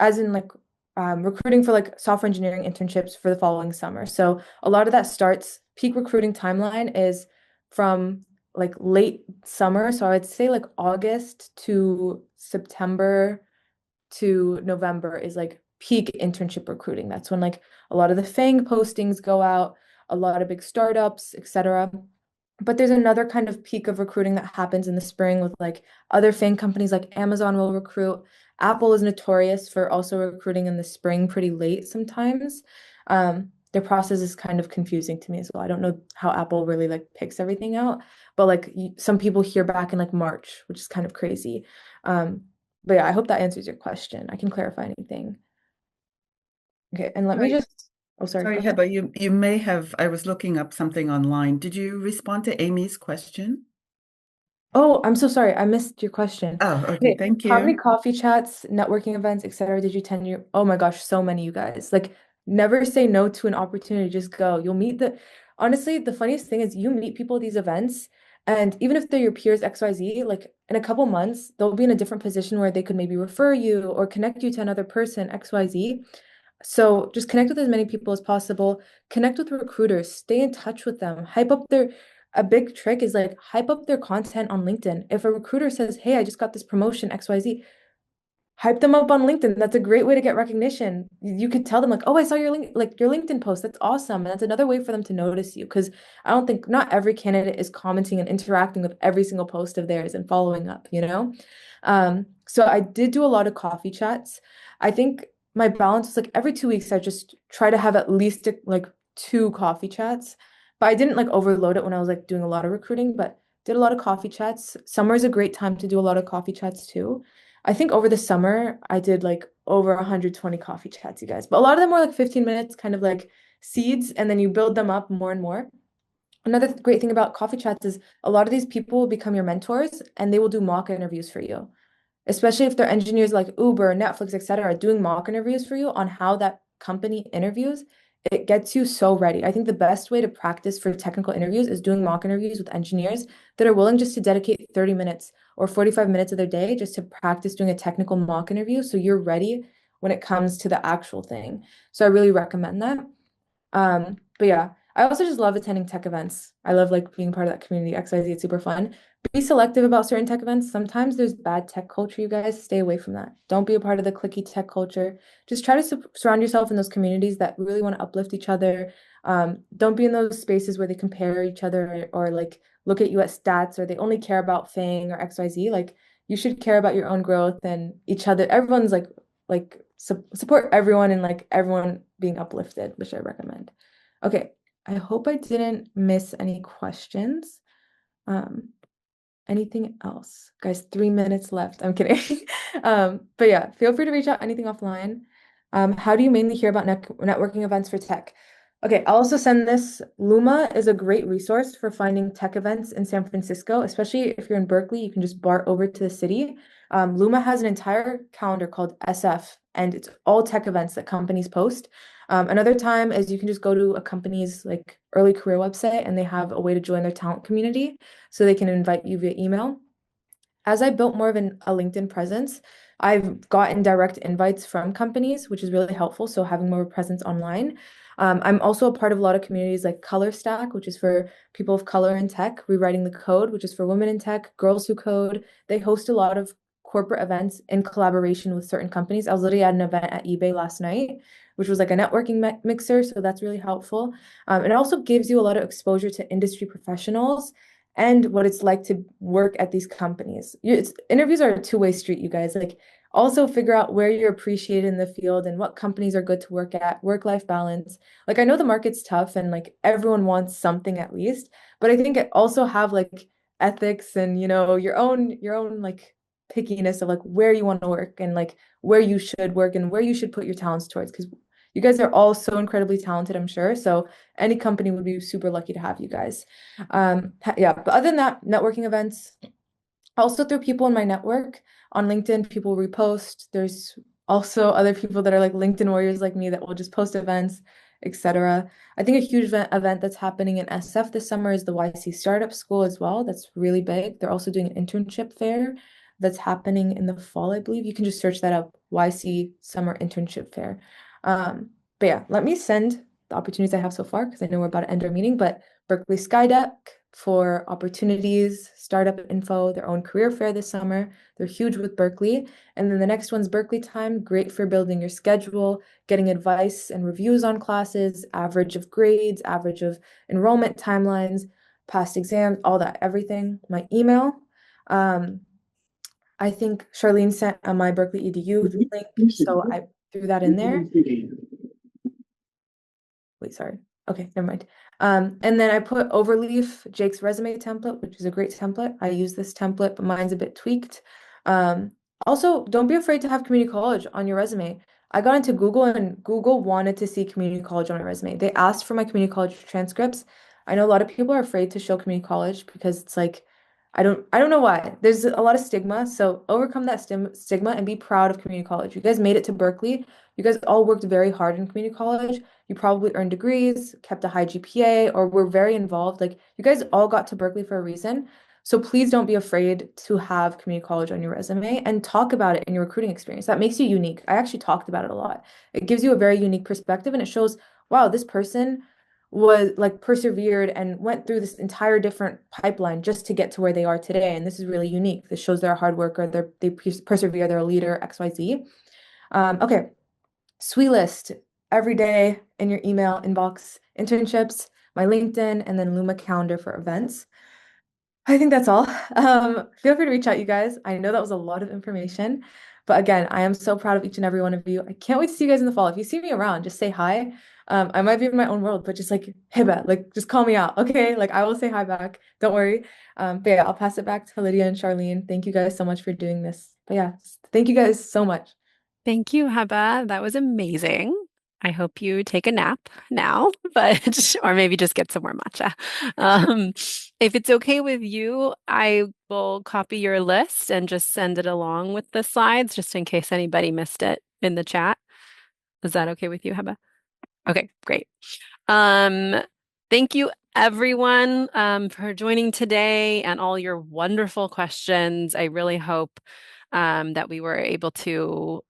as in like recruiting for like software engineering internships for the following summer. So a lot of that starts, peak recruiting timeline is from like late summer. So I would say like August to September to November is like peak internship recruiting. That's when like a lot of the FANG postings go out, a lot of big startups, etc. But there's another kind of peak of recruiting that happens in the spring with like other FANG companies like Amazon will recruit. Apple is notorious for also recruiting in the spring pretty late sometimes. Their process is kind of confusing to me as well. I don't know how Apple really like picks everything out, but like some people hear back in like March, which is kind of crazy. But yeah, I hope that answers your question. I can clarify anything. Okay, and let me Sorry. just, oh, sorry. Sorry, go ahead. Heba, you may have, I was looking up something online. Did you respond to Amy's question? Oh, I'm so sorry. I missed your question. Oh, okay, Okay, thank how many you. coffee chats, networking events, etc. did you attend? Oh my gosh, so many, you guys. Like, never say no to an opportunity. Just go. You'll meet honestly, the funniest thing is you meet people at these events, and even if they're your peers, XYZ, like in a couple months, they'll be in a different position where they could maybe refer you or connect you to another person, XYZ. So just connect with as many people as possible. Connect with recruiters. Stay in touch with them. A big trick is like hype up their content on LinkedIn. If a recruiter says, "Hey, I just got this promotion, XYZ," hype them up on LinkedIn. That's a great way to get recognition. You could tell them like, "Oh, I saw your your LinkedIn post. That's awesome." And that's another way for them to notice you because I don't think not every candidate is commenting and interacting with every single post of theirs and following up, you know? So I did do a lot of coffee chats. I think my balance was like every 2 weeks I just try to have at least like 2 coffee chats. But I didn't like overload it when I was like doing a lot of recruiting, but did a lot of coffee chats. Summer is a great time to do a lot of coffee chats too. I think over the summer, I did like over 120 coffee chats, you guys. But a lot of them were like 15 minutes, kind of like seeds, and then you build them up more and more. Another great thing about coffee chats is a lot of these people will become your mentors and they will do mock interviews for you, especially if they're engineers like Uber, Netflix, etc., doing mock interviews for you on how that company interviews. It gets you so ready. I think the best way to practice for technical interviews is doing mock interviews with engineers that are willing just to dedicate 30 minutes or 45 minutes of their day just to practice doing a technical mock interview so you're ready when it comes to the actual thing. So I really recommend that. But yeah, I also just love attending tech events. I love like being part of that community. XYZ, it's super fun. Be selective about certain tech events. Sometimes there's bad tech culture, you guys. Stay away from that. Don't be a part of the clicky tech culture. Just try to surround yourself in those communities that really want to uplift each other. Don't be in those spaces where they compare each other or like look at you at stats or they only care about Fang or XYZ. Like you should care about your own growth and each other. Everyone's like support everyone and like everyone being uplifted, which I recommend. Okay, I hope I didn't miss any questions. Anything else? Guys, 3 minutes left. I'm kidding. But yeah, feel free to reach out anything offline. How do you mainly hear about networking events for tech? Okay, I'll also send this. Luma is a great resource for finding tech events in San Francisco, especially if you're in Berkeley, you can just BART over to the city. Luma has an entire calendar called SF, and it's all tech events that companies post. Another time is you can just go to a company's like early career website and they have a way to join their talent community so they can invite you via email. As I built more of a LinkedIn presence, I've gotten direct invites from companies, which is really helpful. So having more presence online. I'm also a part of a lot of communities like Color Stack, which is for people of color in tech, Rewriting the Code, which is for women in tech, Girls Who Code. They host a lot of corporate events in collaboration with certain companies. I was literally at an event at eBay last night, which was like a networking mixer. So that's really helpful. It also gives you a lot of exposure to industry professionals and what it's like to work at these companies. Interviews are a two-way street, you guys. Like, also figure out where you're appreciated in the field and what companies are good to work at, work-life balance. Like, I know the market's tough and like everyone wants something at least, but I think it also have like ethics and your own like pickiness of like where you want to work and like where you should work and where you should put your talents towards because you guys are all so incredibly talented, I'm sure. So any company would be super lucky to have you guys. Yeah, but other than that, networking events, also through people in my network on LinkedIn, people repost. There's also other people that are like LinkedIn warriors like me that will just post events, etc. I think a huge event that's happening in SF this summer is the YC Startup School as well. That's really big. They're also doing an internship fair that's happening in the fall, I believe. You can just search that up, YC Summer Internship Fair. But yeah, let me send the opportunities I have so far because I know we're about to end our meeting, but Berkeley Skydeck for opportunities, startup info, their own career fair this summer. They're huge with Berkeley. And then the next one's Berkeley Time, great for building your schedule, getting advice and reviews on classes, average of grades, average of enrollment timelines, past exams, all that, everything. My email. I think Charlene sent my Berkeley EDU link, so I threw that in there. Wait, sorry. Okay, never mind. And then I put Overleaf, Jake's resume template, which is a great template. I use this template, but mine's a bit tweaked. Also, don't be afraid to have community college on your resume. I got into Google and Google wanted to see community college on my resume. They asked for my community college transcripts. I know a lot of people are afraid to show community college because it's like, I don't know why. There's a lot of stigma. So overcome that stigma and be proud of community college. You guys made it to Berkeley. You guys all worked very hard in community college. You probably earned degrees, kept a high GPA, or were very involved. Like you guys all got to Berkeley for a reason. So please don't be afraid to have community college on your resume and talk about it in your recruiting experience. That makes you unique. I actually talked about it a lot. It gives you a very unique perspective and it shows, wow, this person was like persevered and went through this entire different pipeline just to get to where they are today. And this is really unique. This shows they're a hard worker, they persevere, they're a leader, XYZ. Okay. SweetList every day in your email inbox, internships, my LinkedIn, and then Luma calendar for events. I think that's all. Feel free to reach out, you guys. I know that was a lot of information, but again, I am so proud of each and every one of you. I can't wait to see you guys in the fall. If you see me around, just say hi. I might be in my own world, but just like, hey, Bet, like, just call me out, okay? Like, I will say hi back. Don't worry. But yeah, I'll pass it back to Lydia and Charlene. Thank you guys so much for doing this. But yeah, thank you guys so much. Thank you, Heba. That was amazing. I hope you take a nap now, but or maybe just get some more matcha. If it's okay with you, I will copy your list and just send it along with the slides, just in case anybody missed it in the chat. Is that okay with you, Heba? Okay, great. Thank you everyone for joining today and all your wonderful questions. I really hope that we were able to,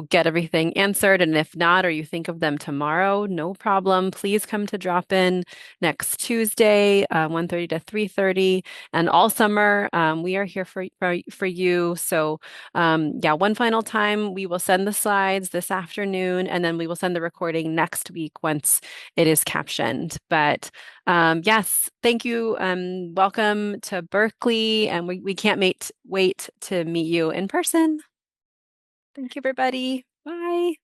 get everything answered. And if not, or you think of them tomorrow, no problem. Please come to drop in next Tuesday, 1:30 to 3:30. And all summer, we are here for you. So yeah, one final time, we will send the slides this afternoon, and then we will send the recording next week once it is captioned. But yes, thank you. Welcome to Berkeley, and we can't wait to meet you in person. Thank you, everybody. Bye.